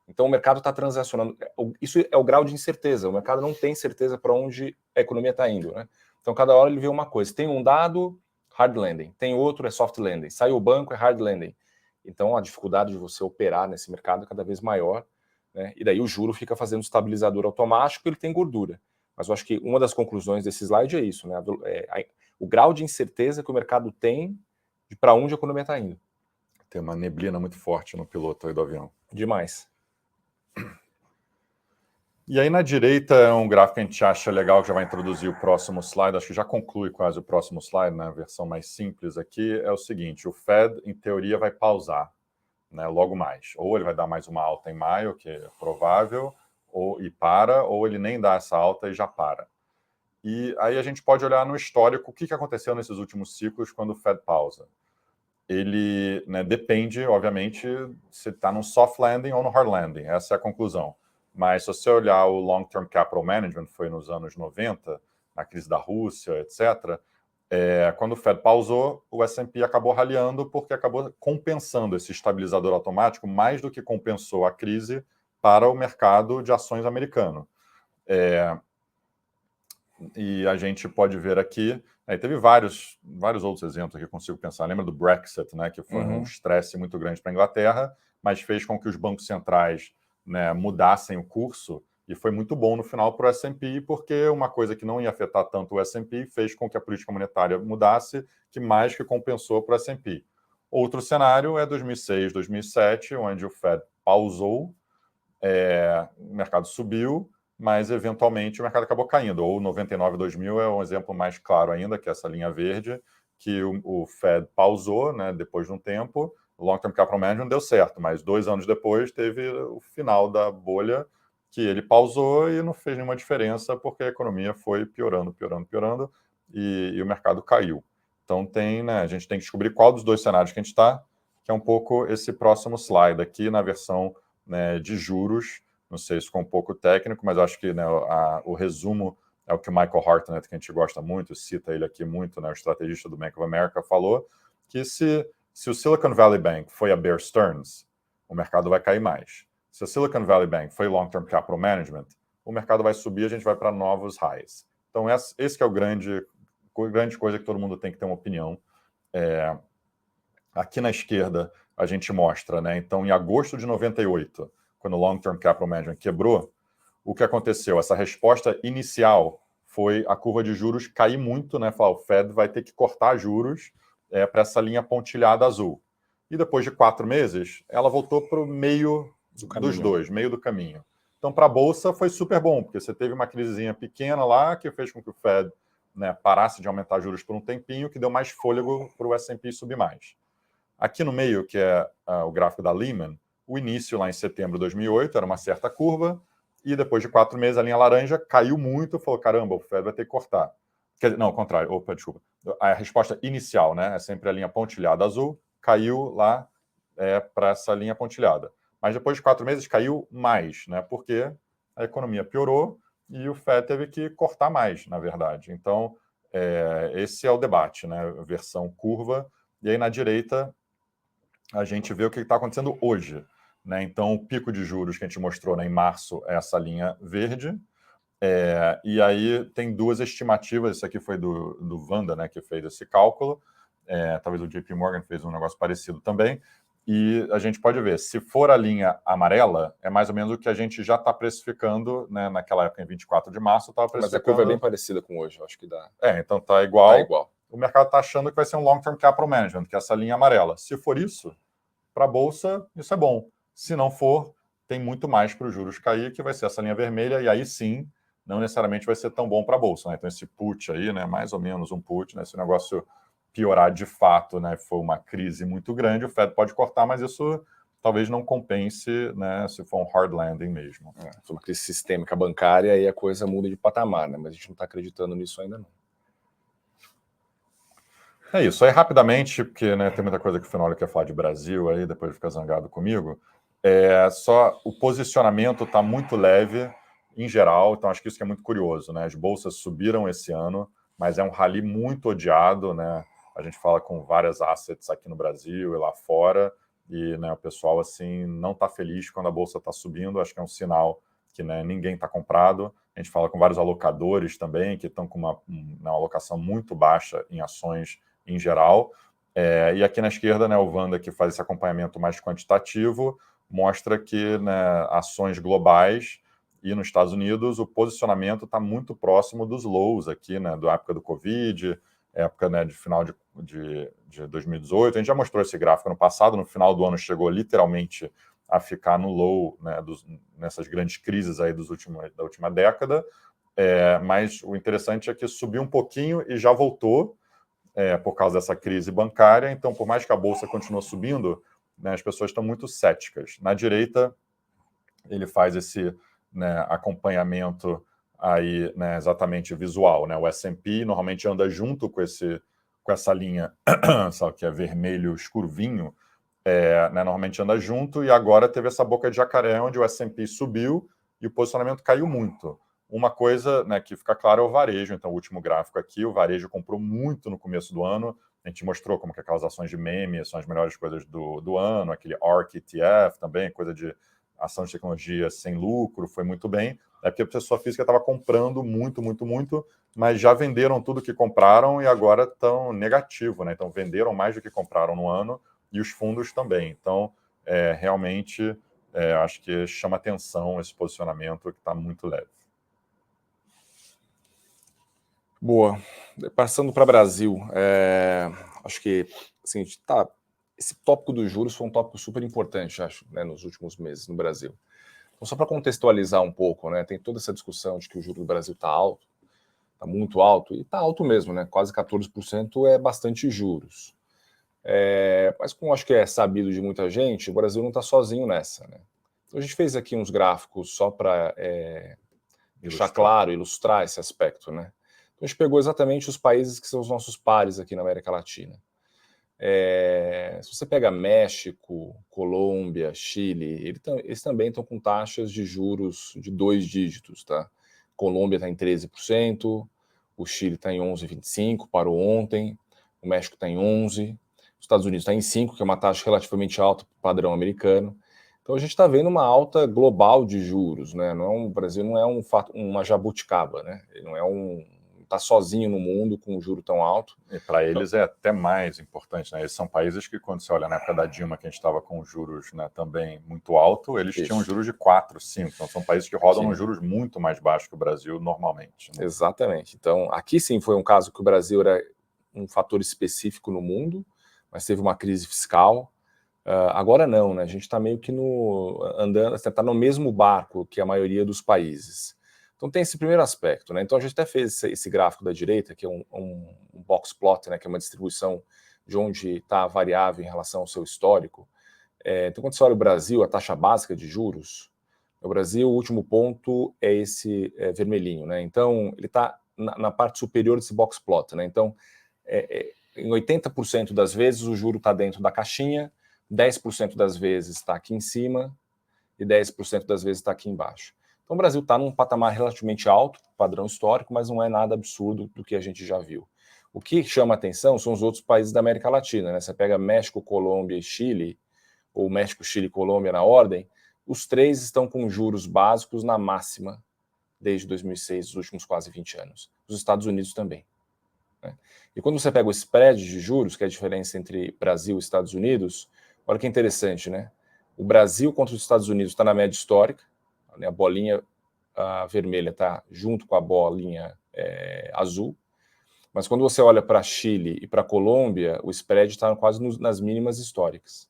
Então o mercado está transacionando. Isso é o grau de incerteza. O mercado não tem certeza para onde a economia está indo, né? Então cada hora ele vê uma coisa. Tem um dado, hard landing. Tem outro, é soft landing. Sai o banco, é hard landing. Então a dificuldade de você operar nesse mercado é cada vez maior, né? E daí o juro fica fazendo estabilizador automático, ele tem gordura. Mas eu acho que uma das conclusões desse slide é isso, né? O grau de incerteza que o mercado tem de para onde a economia está indo. Tem uma neblina muito forte no piloto aí do avião. Demais. E aí na direita é um gráfico que a gente acha legal, que já vai introduzir o próximo slide, acho que já conclui quase o próximo slide, né? A versão mais simples aqui é o seguinte, o Fed, em teoria, vai pausar, né, logo mais. Ou ele vai dar mais uma alta em maio, que é provável, ou ele nem dá essa alta e já para. E aí a gente pode olhar no histórico o que aconteceu nesses últimos ciclos quando o Fed pausa. Ele, né, depende, obviamente, se está no soft landing ou no hard landing, essa é a conclusão. Mas se você olhar o Long-Term Capital Management, foi nos anos 90, na crise da Rússia, etc., quando o Fed pausou, o S&P acabou raliando porque acabou compensando esse estabilizador automático mais do que compensou a crise para o mercado de ações americano. E a gente pode ver aqui, teve vários outros exemplos aqui que eu consigo pensar. Lembra do Brexit, né, que foi um estresse muito grande para a Inglaterra, mas fez com que os bancos centrais, né, mudassem o curso, e foi muito bom no final para o S&P, porque uma coisa que não ia afetar tanto o S&P fez com que a política monetária mudasse, que mais que compensou para o S&P. Outro cenário é 2006, 2007, onde o Fed pausou, o mercado subiu, mas eventualmente o mercado acabou caindo. Ou 99, 2000 é um exemplo mais claro ainda, que é essa linha verde, que o Fed pausou, né, depois de um tempo, o Long-Term Capital Management deu certo, mas 2 anos depois teve o final da bolha, que ele pausou e não fez nenhuma diferença, porque a economia foi piorando, e o mercado caiu. Então a gente tem que descobrir qual dos dois cenários que a gente está, que é um pouco esse próximo slide aqui, na versão, né, de juros. Não sei se ficou um pouco técnico, mas acho que, né, o resumo é o que o Michael Hartnett, que a gente gosta muito, cita ele aqui muito, né, o estrategista do Bank of America, falou que se o Silicon Valley Bank foi a Bear Stearns, o mercado vai cair mais. Se o Silicon Valley Bank foi Long-Term Capital Management, o mercado vai subir, a gente vai para novos highs. Então, esse que é o grande coisa que todo mundo tem que ter uma opinião, Aqui na esquerda a gente mostra, né? Então, em agosto de 98, quando o Long Term Capital Management quebrou, o que aconteceu? Essa resposta inicial foi a curva de juros cair muito, né? Falar, o Fed vai ter que cortar juros para essa linha pontilhada azul. E depois de 4 meses, ela voltou para o meio dos dois, meio do caminho. Então, para a Bolsa foi super bom, porque você teve uma crisezinha pequena lá que fez com que o Fed, né, parasse de aumentar juros por um tempinho, que deu mais fôlego para o S&P subir mais. Aqui no meio, que é o gráfico da Lehman, o início lá em setembro de 2008 era uma certa curva, e depois de 4 meses a linha laranja caiu muito, falou, caramba, o Fed vai ter que cortar. Não, ao contrário, opa, desculpa. A resposta inicial, né, é sempre a linha pontilhada azul, caiu lá para essa linha pontilhada. Mas depois de 4 meses caiu mais, né, porque a economia piorou e o Fed teve que cortar mais, na verdade. Então, esse é o debate, né, versão curva. E aí na direita a gente vê o que está acontecendo hoje, né? Então, o pico de juros que a gente mostrou, né, em março é essa linha verde. E aí tem duas estimativas, isso aqui foi do Wanda, né, que fez esse cálculo, talvez o JP Morgan fez um negócio parecido também, e a gente pode ver, se for a linha amarela, é mais ou menos o que a gente já está precificando, né, naquela época, em 24 de março, estava precificando... Mas a curva é bem parecida com hoje, eu acho que dá. Então está igual. Tá igual. O mercado está achando que vai ser um Long Term Capital Management, que é essa linha amarela. Se for isso, para a Bolsa, isso é bom. Se não for, tem muito mais para os juros cair, que vai ser essa linha vermelha, e aí sim, não necessariamente vai ser tão bom para a Bolsa. Né? Então, esse put aí, né, mais ou menos um put, né, se o negócio piorar de fato, né, for uma crise muito grande, o Fed pode cortar, mas isso talvez não compense, né, se for um hard landing mesmo. Se for uma crise sistêmica bancária, aí a coisa muda de patamar, né? Mas a gente não está acreditando nisso ainda não. É isso. Aí, rapidamente, porque, né, tem muita coisa que o Fenólio quer falar de Brasil, aí depois fica zangado comigo. Só o posicionamento está muito leve, em geral, então acho que isso que é muito curioso, né? As bolsas subiram esse ano, mas é um rally muito odiado, né? A gente fala com várias assets aqui no Brasil e lá fora, e, né, o pessoal, assim, não está feliz quando a bolsa está subindo, acho que é um sinal que, né, ninguém está comprado. A gente fala com vários alocadores também, que estão com uma alocação muito baixa em ações em geral. E aqui na esquerda, né, o Wanda, que faz esse acompanhamento mais quantitativo, mostra que, né, ações globais e nos Estados Unidos o posicionamento está muito próximo dos lows aqui, né, da época do Covid, época, né, de final de 2018. A gente já mostrou esse gráfico no passado, no final do ano chegou literalmente a ficar no low, né, nessas grandes crises aí da última década. Mas o interessante é que subiu um pouquinho e já voltou, por causa dessa crise bancária. Então, por mais que a Bolsa continue subindo, né, as pessoas estão muito céticas. Na direita, ele faz esse, né, acompanhamento aí, né, exatamente visual. Né? O S&P normalmente anda junto com essa linha, sabe, que é vermelho escuro vinho, né, normalmente anda junto, e agora teve essa boca de jacaré, onde o S&P subiu e o posicionamento caiu muito. Uma coisa, né, que fica claro é o varejo. Então, o último gráfico aqui, o varejo comprou muito no começo do ano. A gente mostrou como que aquelas ações de meme são as melhores coisas do ano, aquele ARK ETF também, coisa de ação de tecnologia sem lucro, foi muito bem. É porque a pessoa física estava comprando muito, muito, muito, mas já venderam tudo que compraram e agora estão negativo, né? Então, venderam mais do que compraram no ano, e os fundos também. Então, realmente, acho que chama atenção esse posicionamento que está muito leve. Boa. Passando para o Brasil, acho que assim, esse tópico dos juros foi um tópico super importante, acho, né, nos últimos meses no Brasil. Então, só para contextualizar um pouco, né, tem toda essa discussão de que o juro do Brasil está alto, está muito alto, e está alto mesmo, né, quase 14% é bastante juros. Mas como acho que é sabido de muita gente, o Brasil não está sozinho nessa, né? Então, a gente fez aqui uns gráficos só para deixar claro, ilustrar esse aspecto, né? Então, a gente pegou exatamente os países que são os nossos pares aqui na América Latina. Se você pega México, Colômbia, Chile, eles também estão com taxas de juros de 2 dígitos, tá? Colômbia está em 13%, o Chile está em 11,25%, parou ontem, o México está em 11%, os Estados Unidos está em 5%, que é uma taxa relativamente alta para o padrão americano. Então a gente está vendo uma alta global de juros, né? O Brasil não é uma jabuticaba, né? Ele não é um está sozinho no mundo com um juro tão alto. E para eles é até mais importante, né? Eles são países que, quando você olha na época da Dilma, que a gente estava com juros, né, também muito alto, eles tinham juros de 4, 5. Então são países que rodam nos juros muito mais baixos que o Brasil normalmente. Né? Exatamente. Então, aqui sim foi um caso que o Brasil era um fator específico no mundo, mas teve uma crise fiscal. Agora não, né? A gente está meio que andando, está no mesmo barco que a maioria dos países. Então tem esse primeiro aspecto, né? Então a gente até fez esse gráfico da direita, que é um box plot, né? Que é uma distribuição de onde está a variável em relação ao seu histórico. Então quando você olha o Brasil, a taxa básica de juros, no Brasil o último ponto é esse vermelhinho, né? Então ele está na parte superior desse box plot, né? Então em 80% das vezes o juro está dentro da caixinha, 10% das vezes está aqui em cima e 10% das vezes está aqui embaixo. Então o Brasil está num patamar relativamente alto, padrão histórico, mas não é nada absurdo do que a gente já viu. O que chama atenção são os outros países da América Latina, né? Você pega México, Colômbia e Chile, ou México, Chile e Colômbia na ordem, os três estão com juros básicos na máxima desde 2006, os últimos quase 20 anos. Os Estados Unidos também. Né? E quando você pega o spread de juros, que é a diferença entre Brasil e Estados Unidos, olha que interessante, né? O Brasil contra os Estados Unidos está na média histórica, né? A bolinha vermelha está junto com a bolinha azul, mas quando você olha para Chile e para Colômbia, o spread está quase nas mínimas históricas.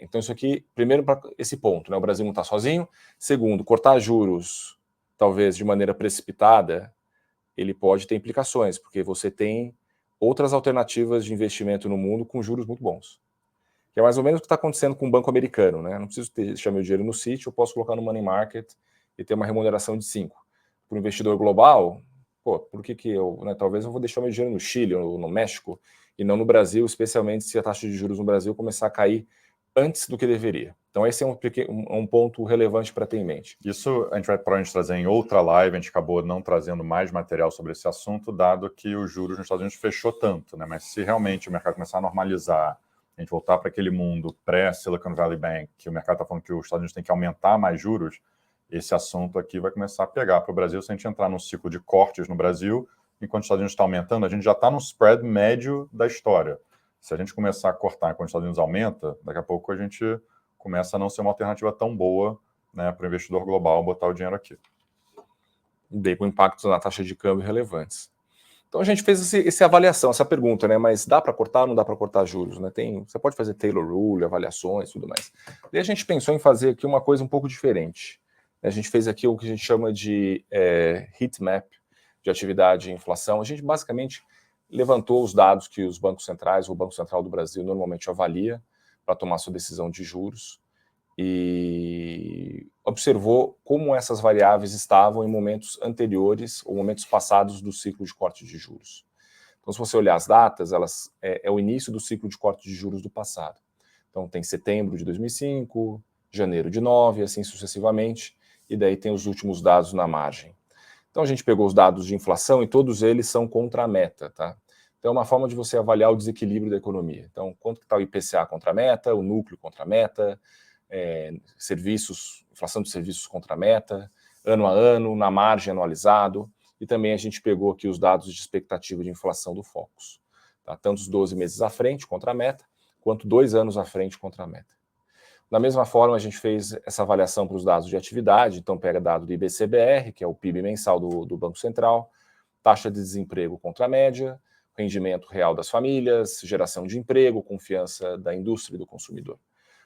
Então isso aqui, primeiro para esse ponto, né? O Brasil não está sozinho. Segundo, cortar juros, talvez de maneira precipitada, ele pode ter implicações, porque você tem outras alternativas de investimento no mundo com juros muito bons. Que é mais ou menos o que está acontecendo com o banco americano, né? Não preciso deixar meu dinheiro no Citi, eu posso colocar no money market e ter uma remuneração de 5. Para o investidor global, por que eu, né, talvez eu vou deixar meu dinheiro no Chile ou no México e não no Brasil, especialmente se a taxa de juros no Brasil começar a cair antes do que deveria. Então esse é um ponto relevante para ter em mente. Isso a gente vai provavelmente trazer em outra live, a gente acabou não trazendo mais material sobre esse assunto, dado que os juros nos Estados Unidos fechou tanto, né? Mas se realmente o mercado começar a normalizar, a gente voltar para aquele mundo pré-Silicon Valley Bank, que o mercado está falando que os Estados Unidos tem que aumentar mais juros, esse assunto aqui vai começar a pegar para o Brasil. Se a gente entrar num ciclo de cortes no Brasil, enquanto os Estados Unidos está aumentando, a gente já está no spread médio da história. Se a gente começar a cortar enquanto os Estados Unidos aumenta, daqui a pouco a gente começa a não ser uma alternativa tão boa, né, para o investidor global botar o dinheiro aqui. Daí com impactos na taxa de câmbio relevantes. Então a gente fez essa avaliação, essa pergunta, né? Mas dá para cortar ou não dá para cortar juros? Né? Você pode fazer Taylor Rule, avaliações e tudo mais. Daí a gente pensou em fazer aqui uma coisa um pouco diferente. A gente fez aqui o que a gente chama de heat map de atividade e inflação. A gente basicamente levantou os dados que os bancos centrais, ou o Banco Central do Brasil, normalmente avalia para tomar sua decisão de juros e observou como essas variáveis estavam em momentos anteriores ou momentos passados do ciclo de corte de juros. Então, se você olhar as datas, elas é o início do ciclo de corte de juros do passado. Então, tem setembro de 2005, janeiro de 9, assim sucessivamente, e daí tem os últimos dados na margem. Então, a gente pegou os dados de inflação e todos eles são contra a meta, tá? Então, é uma forma de você avaliar o desequilíbrio da economia. Então, quanto que está o IPCA contra a meta, o núcleo contra a meta, inflação de serviços contra a meta, ano a ano, na margem anualizado, e também a gente pegou aqui os dados de expectativa de inflação do Focus, tá? Tanto os 12 meses à frente contra a meta, quanto 2 anos à frente contra a meta. Da mesma forma, a gente fez essa avaliação para os dados de atividade, então pega dado do IBCBR, que é o PIB mensal do Banco Central, taxa de desemprego contra a média, rendimento real das famílias, geração de emprego, confiança da indústria e do consumidor.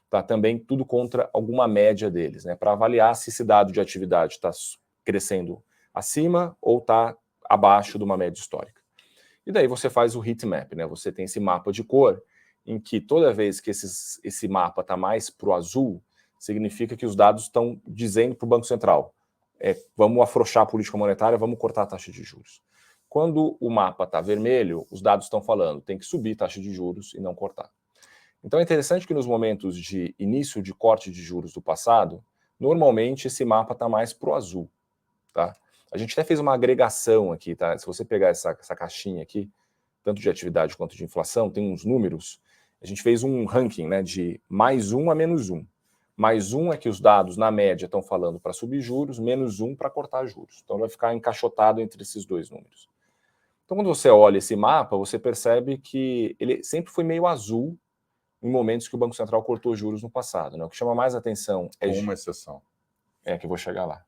Tá, também tudo contra alguma média deles, né, para avaliar se esse dado de atividade está crescendo acima ou está abaixo de uma média histórica. E daí você faz o heat map, né, você tem esse mapa de cor, em que toda vez que esse mapa está mais para o azul, significa que os dados estão dizendo para o Banco Central, vamos afrouxar a política monetária, vamos cortar a taxa de juros. Quando o mapa está vermelho, os dados estão falando, tem que subir a taxa de juros e não cortar. Então é interessante que nos momentos de início de corte de juros do passado, normalmente esse mapa está mais para o azul. Tá? A gente até fez uma agregação aqui, tá? Se você pegar essa caixinha aqui, tanto de atividade quanto de inflação, tem uns números. A gente fez um ranking, né, de +1 a -1. Mais 1 é que os dados, na média, estão falando para subir juros, menos 1 para cortar juros. Então vai ficar encaixotado entre esses dois números. Então quando você olha esse mapa, você percebe que ele sempre foi meio azul em momentos que o Banco Central cortou juros no passado, né? O que chama mais atenção é... Com uma exceção. É, que eu vou chegar lá.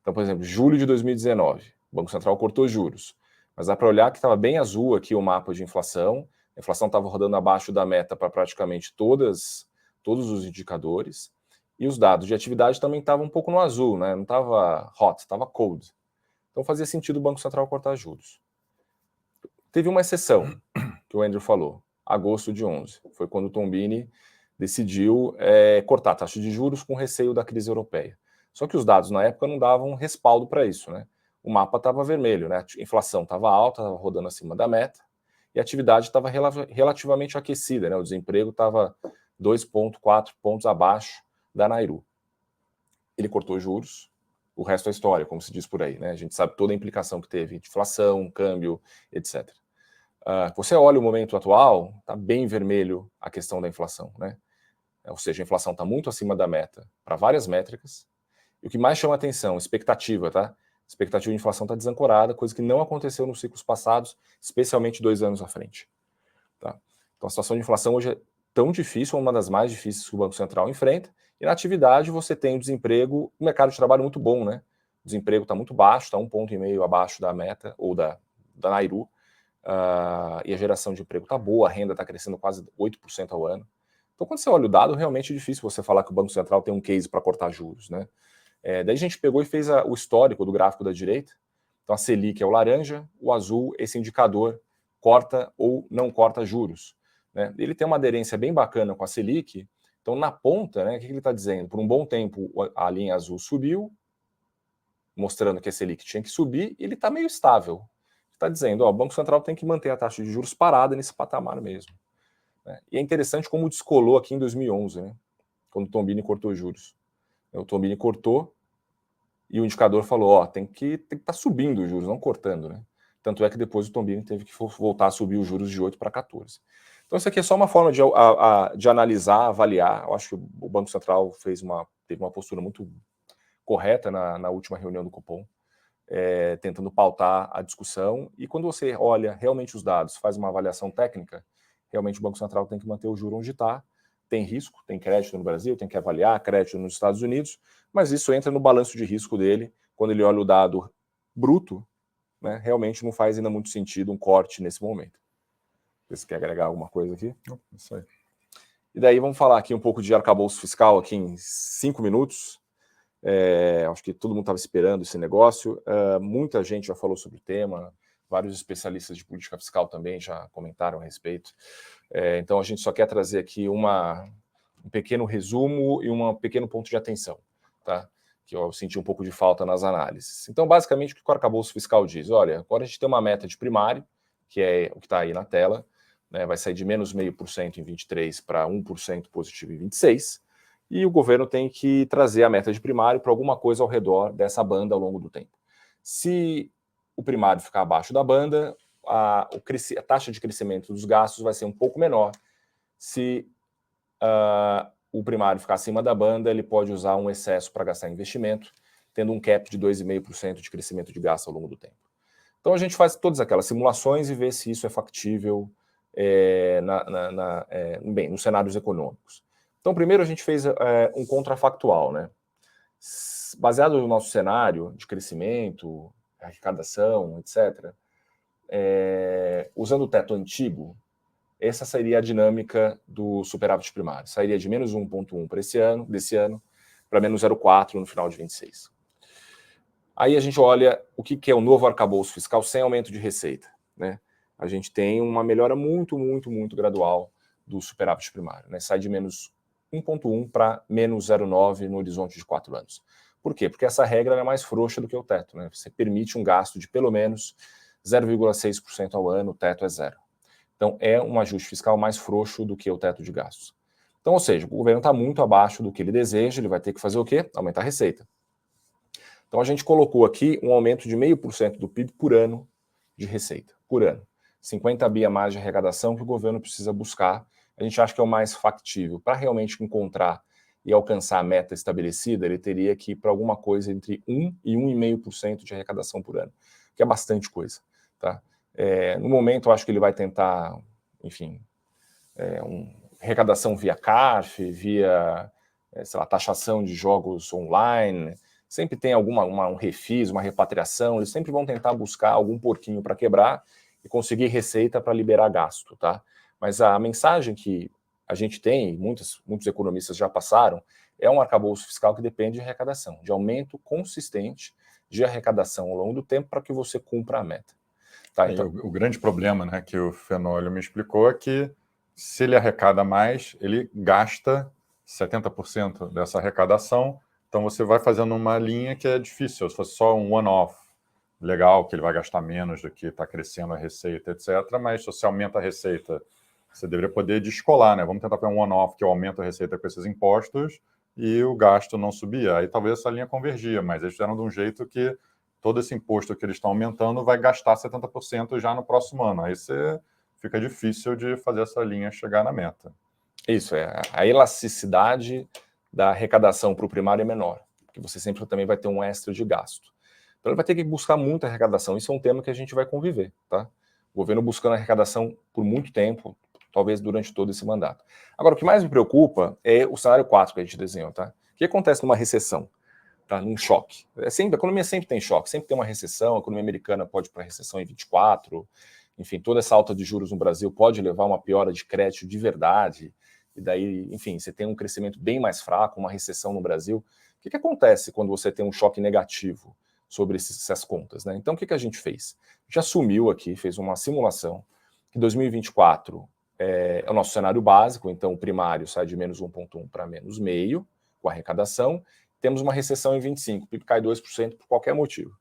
Então, por exemplo, julho de 2019, o Banco Central cortou juros. Mas dá para olhar que estava bem azul aqui o mapa de inflação. A inflação estava rodando abaixo da meta para praticamente todos os indicadores. E os dados de atividade também estavam um pouco no azul, né? Não estava hot, estava cold. Então fazia sentido o Banco Central cortar juros. Teve uma exceção, que o Andrew falou, agosto de 11. Foi quando o Tombini decidiu cortar a taxa de juros com receio da crise europeia. Só que os dados na época não davam respaldo para isso, né? O mapa estava vermelho, né? A inflação estava alta, estava rodando acima da meta, e a atividade estava relativamente aquecida, né? O desemprego estava 2,4 pontos abaixo da Nairu. Ele cortou juros, o resto é história, como se diz por aí, né? A gente sabe toda a implicação que teve de inflação, câmbio, etc. Você olha o momento atual, está bem vermelho a questão da inflação, né? Ou seja, a inflação está muito acima da meta para várias métricas. E o que mais chama a atenção, expectativa, tá? Expectativa de inflação está desancorada, coisa que não aconteceu nos ciclos passados, especialmente 2 anos à frente. Tá? Então a situação de inflação hoje é tão difícil, uma das mais difíceis que o Banco Central enfrenta, e na atividade você tem o desemprego, o mercado de trabalho muito bom, né? O desemprego está muito baixo, está 1,5 ponto abaixo da meta, ou da Nairu, e a geração de emprego está boa, a renda está crescendo quase 8% ao ano. Então quando você olha o dado, realmente é difícil você falar que o Banco Central tem um case para cortar juros, né? Daí a gente pegou e fez o histórico do gráfico da direita. Então a Selic é o laranja, o azul, esse indicador corta ou não corta juros, né? Ele tem uma aderência bem bacana com a Selic. Então na ponta, né, o que ele está dizendo? Por um bom tempo a linha azul subiu, mostrando que a Selic tinha que subir, e ele está meio estável. Está dizendo, ó, o Banco Central tem que manter a taxa de juros parada nesse patamar mesmo, né? E é interessante como descolou aqui em 2011, né, quando o Tombini cortou juros. O Tombini cortou, e o indicador falou, ó, tem que estar subindo os juros, não cortando, né? Tanto é que depois o Tombini teve que voltar a subir os juros de 8 para 14. Então isso aqui é só uma forma de analisar, avaliar. Eu acho que o Banco Central teve uma postura muito correta na última reunião do Copom, tentando pautar a discussão. E quando você olha realmente os dados, faz uma avaliação técnica, realmente o Banco Central tem que manter o juro onde está. Tem risco, tem crédito no Brasil, tem que avaliar crédito nos Estados Unidos, mas isso entra no balanço de risco dele. Quando ele olha o dado bruto, né, realmente não faz ainda muito sentido um corte nesse momento. Você quer agregar alguma coisa aqui? Não, isso aí. E daí vamos falar aqui um pouco de arcabouço fiscal aqui em 5 minutos. Acho que todo mundo estava esperando esse negócio. Muita gente já falou sobre o tema, vários especialistas de política fiscal também já comentaram a respeito. Então a gente só quer trazer aqui um pequeno resumo e um pequeno ponto de atenção, tá? Que eu senti um pouco de falta nas análises. Então, basicamente, o que o arcabouço fiscal diz? Olha, agora a gente tem uma meta de primário, que é o que está aí na tela, né? Vai sair de menos 0,5% em 23 para 1% positivo em 26, e o governo tem que trazer a meta de primário para alguma coisa ao redor dessa banda ao longo do tempo. Se o primário ficar abaixo da banda, a taxa de crescimento dos gastos vai ser um pouco menor. Se o primário ficar acima da banda, ele pode usar um excesso para gastar em investimento, tendo um cap de 2,5% de crescimento de gasto ao longo do tempo. Então a gente faz todas aquelas simulações e vê se isso é factível nos cenários econômicos. Então primeiro a gente fez um contrafactual, né? Baseado no nosso cenário de crescimento, arrecadação, etc., usando o teto antigo, essa seria a dinâmica do superávit primário. Sairia de menos 1,1 para desse ano, para menos 0,4 no final de 26. Aí a gente olha o que é o novo arcabouço fiscal sem aumento de receita, né? A gente tem uma melhora muito, muito, muito gradual do superávit primário, né? Sai de menos 1,1 para menos 0,9 no horizonte de 4 anos. Por quê? Porque essa regra é mais frouxa do que o teto, né? Você permite um gasto de pelo menos 0,6% ao ano, o teto é 0. Então, é um ajuste fiscal mais frouxo do que o teto de gastos. Então, ou seja, o governo está muito abaixo do que ele deseja, ele vai ter que fazer o quê? Aumentar a receita. Então, a gente colocou aqui um aumento de 0,5% do PIB por ano de receita, por ano. 50 bi a mais de arrecadação que o governo precisa buscar. A gente acha que é o mais factível para realmente encontrar e alcançar a meta estabelecida, ele teria que ir para alguma coisa entre 1 e 1,5% de arrecadação por ano, que é bastante coisa. Tá? No momento, eu acho que ele vai tentar, enfim, arrecadação via CARF, via sei lá, taxação de jogos online, sempre tem um refis, uma repatriação, eles sempre vão tentar buscar algum porquinho para quebrar e conseguir receita para liberar gasto, tá? Mas a mensagem que a gente tem, muitos economistas já passaram, é um arcabouço fiscal que depende de arrecadação, de aumento consistente de arrecadação ao longo do tempo para que você cumpra a meta. Tá, então... O grande problema, né, que o Fenólio me explicou é que se ele arrecada mais, ele gasta 70% dessa arrecadação, então você vai fazendo uma linha que é difícil. Se fosse só um one-off, legal, que ele vai gastar menos do que está crescendo a receita, etc. Mas se você aumenta a receita, você deveria poder descolar, né? Vamos tentar fazer um one-off que eu aumento a receita com esses impostos e o gasto não subia. Aí talvez essa linha convergia, mas eles fizeram de um jeito que todo esse imposto que eles estão aumentando vai gastar 70% já no próximo ano. Aí fica difícil de fazer essa linha chegar na meta. Isso, a elasticidade da arrecadação para o primário é menor, porque você sempre também vai ter um extra de gasto. Então ele vai ter que buscar muita arrecadação, isso é um tema que a gente vai conviver, tá? O governo buscando arrecadação por muito tempo, talvez durante todo esse mandato. Agora, o que mais me preocupa é o cenário 4 que a gente desenhou, tá? O que acontece numa recessão? Tá, num choque. A economia sempre tem choque, sempre tem uma recessão, a economia americana pode ir para recessão em 24, enfim, toda essa alta de juros no Brasil pode levar a uma piora de crédito de verdade, e daí, enfim, você tem um crescimento bem mais fraco, uma recessão no Brasil. O que acontece quando você tem um choque negativo sobre essas contas, né? Então, o que a gente fez? A gente assumiu aqui, fez uma simulação, que 2024 é o nosso cenário básico, então o primário sai de menos 1,1 para menos 0,5, com a arrecadação. Temos uma recessão em 25, o PIB cai 2% por qualquer motivo.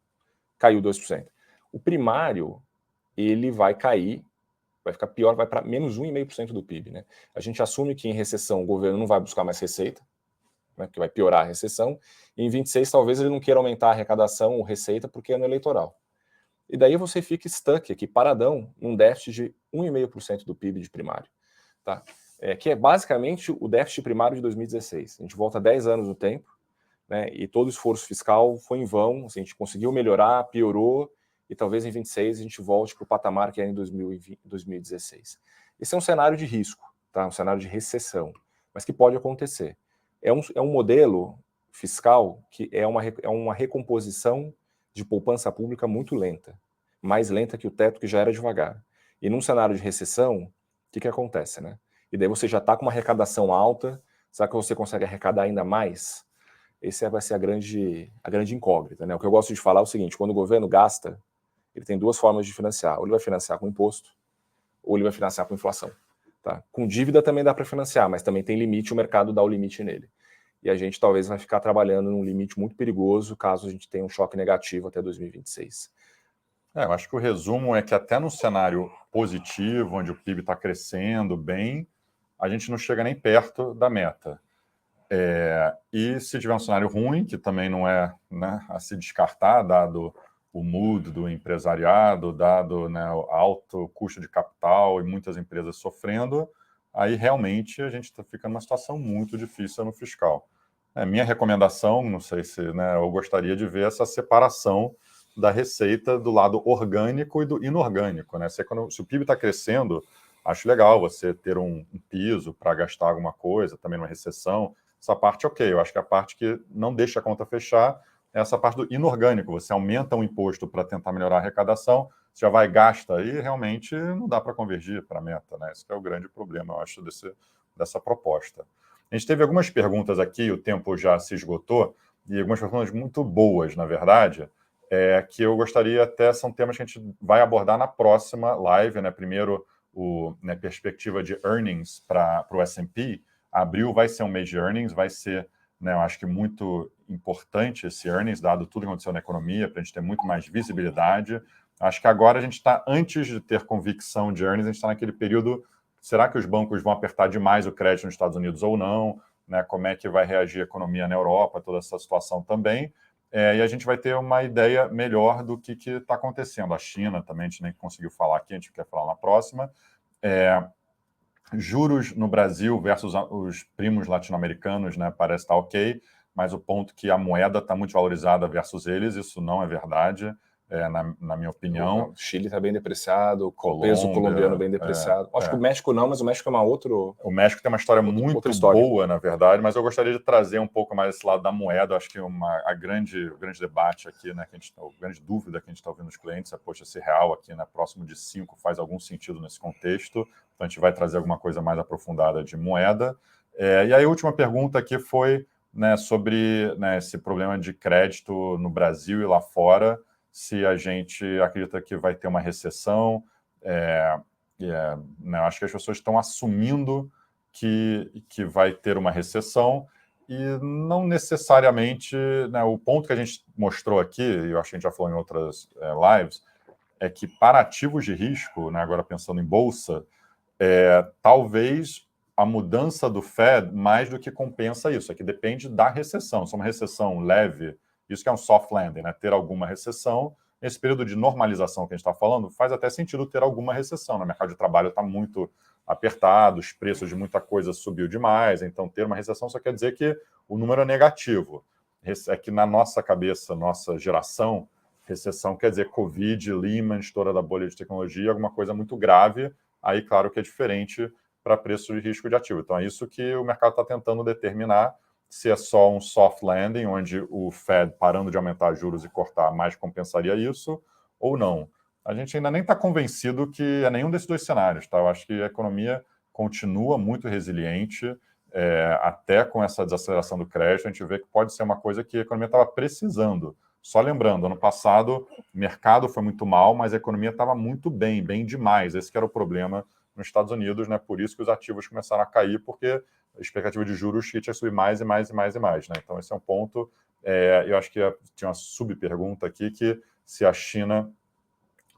Caiu 2%. O primário, ele vai cair, vai ficar pior, vai para menos 1,5% do PIB. Né? A gente assume que em recessão o governo não vai buscar mais receita, né, que vai piorar a recessão, e em 26 talvez ele não queira aumentar a arrecadação ou receita porque é ano eleitoral. E daí você fica stuck aqui, paradão, num déficit de 1,5% do PIB de primário. Tá? Que é basicamente o déficit primário de 2016. A gente volta 10 anos no tempo, né, e todo o esforço fiscal foi em vão, assim, a gente conseguiu melhorar, piorou, e talvez em 26 a gente volte para o patamar que era em 2016. Esse é um cenário de risco, tá? Um cenário de recessão, mas que pode acontecer. É um modelo fiscal que é uma recomposição de poupança pública muito lenta, mais lenta que o teto que já era devagar. E num cenário de recessão, o que acontece, né? E daí você já está com uma arrecadação alta, será que você consegue arrecadar ainda mais? Essa vai ser a grande incógnita, né? O que eu gosto de falar é o seguinte, quando o governo gasta, ele tem duas formas de financiar. Ou ele vai financiar com imposto, ou ele vai financiar com inflação. Tá? Com dívida também dá para financiar, mas também tem limite, o mercado dá o limite nele. E a gente talvez vai ficar trabalhando num limite muito perigoso caso a gente tenha um choque negativo até 2026. Eu acho que o resumo é que até no cenário positivo, onde o PIB está crescendo bem, a gente não chega nem perto da meta. E se tiver um cenário ruim, que também não é, né, a se descartar, dado o mood do empresariado, dado, né, o alto custo de capital e muitas empresas sofrendo, aí realmente a gente fica numa situação muito difícil no fiscal. Minha recomendação, não sei se, né, eu gostaria de ver essa separação da receita do lado orgânico e do inorgânico. Né? Se o PIB está crescendo, acho legal você ter um piso para gastar alguma coisa, também numa recessão. Essa parte, ok. Eu acho que a parte que não deixa a conta fechar é essa parte do inorgânico. Você aumenta um imposto para tentar melhorar a arrecadação, você já vai e gasta, e realmente não dá para convergir para a meta. Né? Esse é o grande problema, eu acho, dessa proposta. A gente teve algumas perguntas aqui, o tempo já se esgotou, e algumas perguntas muito boas, na verdade, que eu gostaria até, são temas que a gente vai abordar na próxima live. Né? Primeiro, perspectiva de earnings para o S&P. Abril vai ser um mês de earnings, vai ser, né, eu acho que muito importante esse earnings, dado tudo que aconteceu na economia, para a gente ter muito mais visibilidade. Acho que agora a gente está, antes de ter convicção de earnings, a gente está naquele período, será que os bancos vão apertar demais o crédito nos Estados Unidos ou não? Né, como é que vai reagir a economia na Europa, toda essa situação também. E a gente vai ter uma ideia melhor do que está acontecendo. A China também, a gente nem conseguiu falar aqui, a gente quer falar na próxima. Juros no Brasil versus os primos latino-americanos, né, parece estar ok, mas o ponto que a moeda está muito valorizada versus eles, isso não é verdade, na minha opinião. O Chile está bem depreciado, o peso colombiano bem depreciado. Acho que o México não, mas o México é uma outra... O México tem uma história muito boa, na verdade, mas eu gostaria de trazer um pouco mais esse lado da moeda. Acho que o grande debate aqui, né, a grande dúvida que a gente está ouvindo dos clientes é, poxa, esse real aqui, né, próximo de 5 faz algum sentido nesse contexto? Então a gente vai trazer alguma coisa mais aprofundada de moeda. E aí a última pergunta aqui foi, né, sobre, né, esse problema de crédito no Brasil e lá fora, se a gente acredita que vai ter uma recessão. Né, acho que as pessoas estão assumindo que vai ter uma recessão e não necessariamente, né, o ponto que a gente mostrou aqui, e eu acho que a gente já falou em outras lives, é que para ativos de risco, né, agora pensando em bolsa, talvez a mudança do Fed mais do que compensa isso, é que depende da recessão. Se é uma recessão leve, isso que é um soft landing, né, ter alguma recessão, nesse período de normalização que a gente está falando, faz até sentido ter alguma recessão. O mercado de trabalho está muito apertado, os preços de muita coisa subiu demais, então ter uma recessão só quer dizer que o número é negativo. É que na nossa cabeça, nossa geração, recessão quer dizer Covid, Lehman, estoura da bolha de tecnologia, alguma coisa muito grave, aí claro que é diferente para preço de risco de ativo. Então é isso que o mercado está tentando determinar, se é só um soft landing, onde o Fed parando de aumentar juros e cortar mais compensaria isso, ou não. A gente ainda nem está convencido que é nenhum desses dois cenários, tá? Eu acho que a economia continua muito resiliente, até com essa desaceleração do crédito, a gente vê que pode ser uma coisa que a economia estava precisando. Só lembrando, ano passado o mercado foi muito mal, mas a economia estava muito bem, bem demais. Esse que era o problema nos Estados Unidos, né? Por isso que os ativos começaram a cair, porque a expectativa de juros tinha subir mais e mais e mais e mais, né? Então esse é um ponto. Eu acho que tinha uma subpergunta aqui, que se a China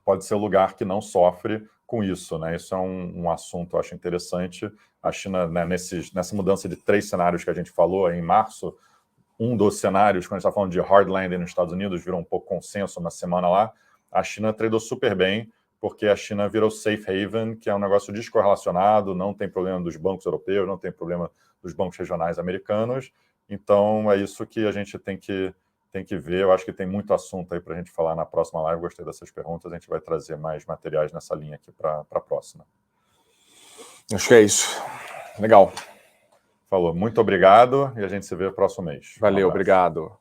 pode ser o lugar que não sofre com isso, né? Isso é um assunto, eu acho interessante. A China, né, nessa mudança de 3 cenários que a gente falou em março, um dos cenários, quando a gente está falando de hard landing nos Estados Unidos, virou um pouco consenso uma semana lá, a China tradou super bem, porque a China virou safe haven, que é um negócio descorrelacionado, não tem problema dos bancos europeus, não tem problema dos bancos regionais americanos. Então, é isso que a gente tem que ver. Eu acho que tem muito assunto aí para a gente falar na próxima live. Gostei dessas perguntas. A gente vai trazer mais materiais nessa linha aqui para a próxima. Acho que é isso. Legal. Falou. Muito obrigado e a gente se vê no próximo mês. Valeu, obrigado.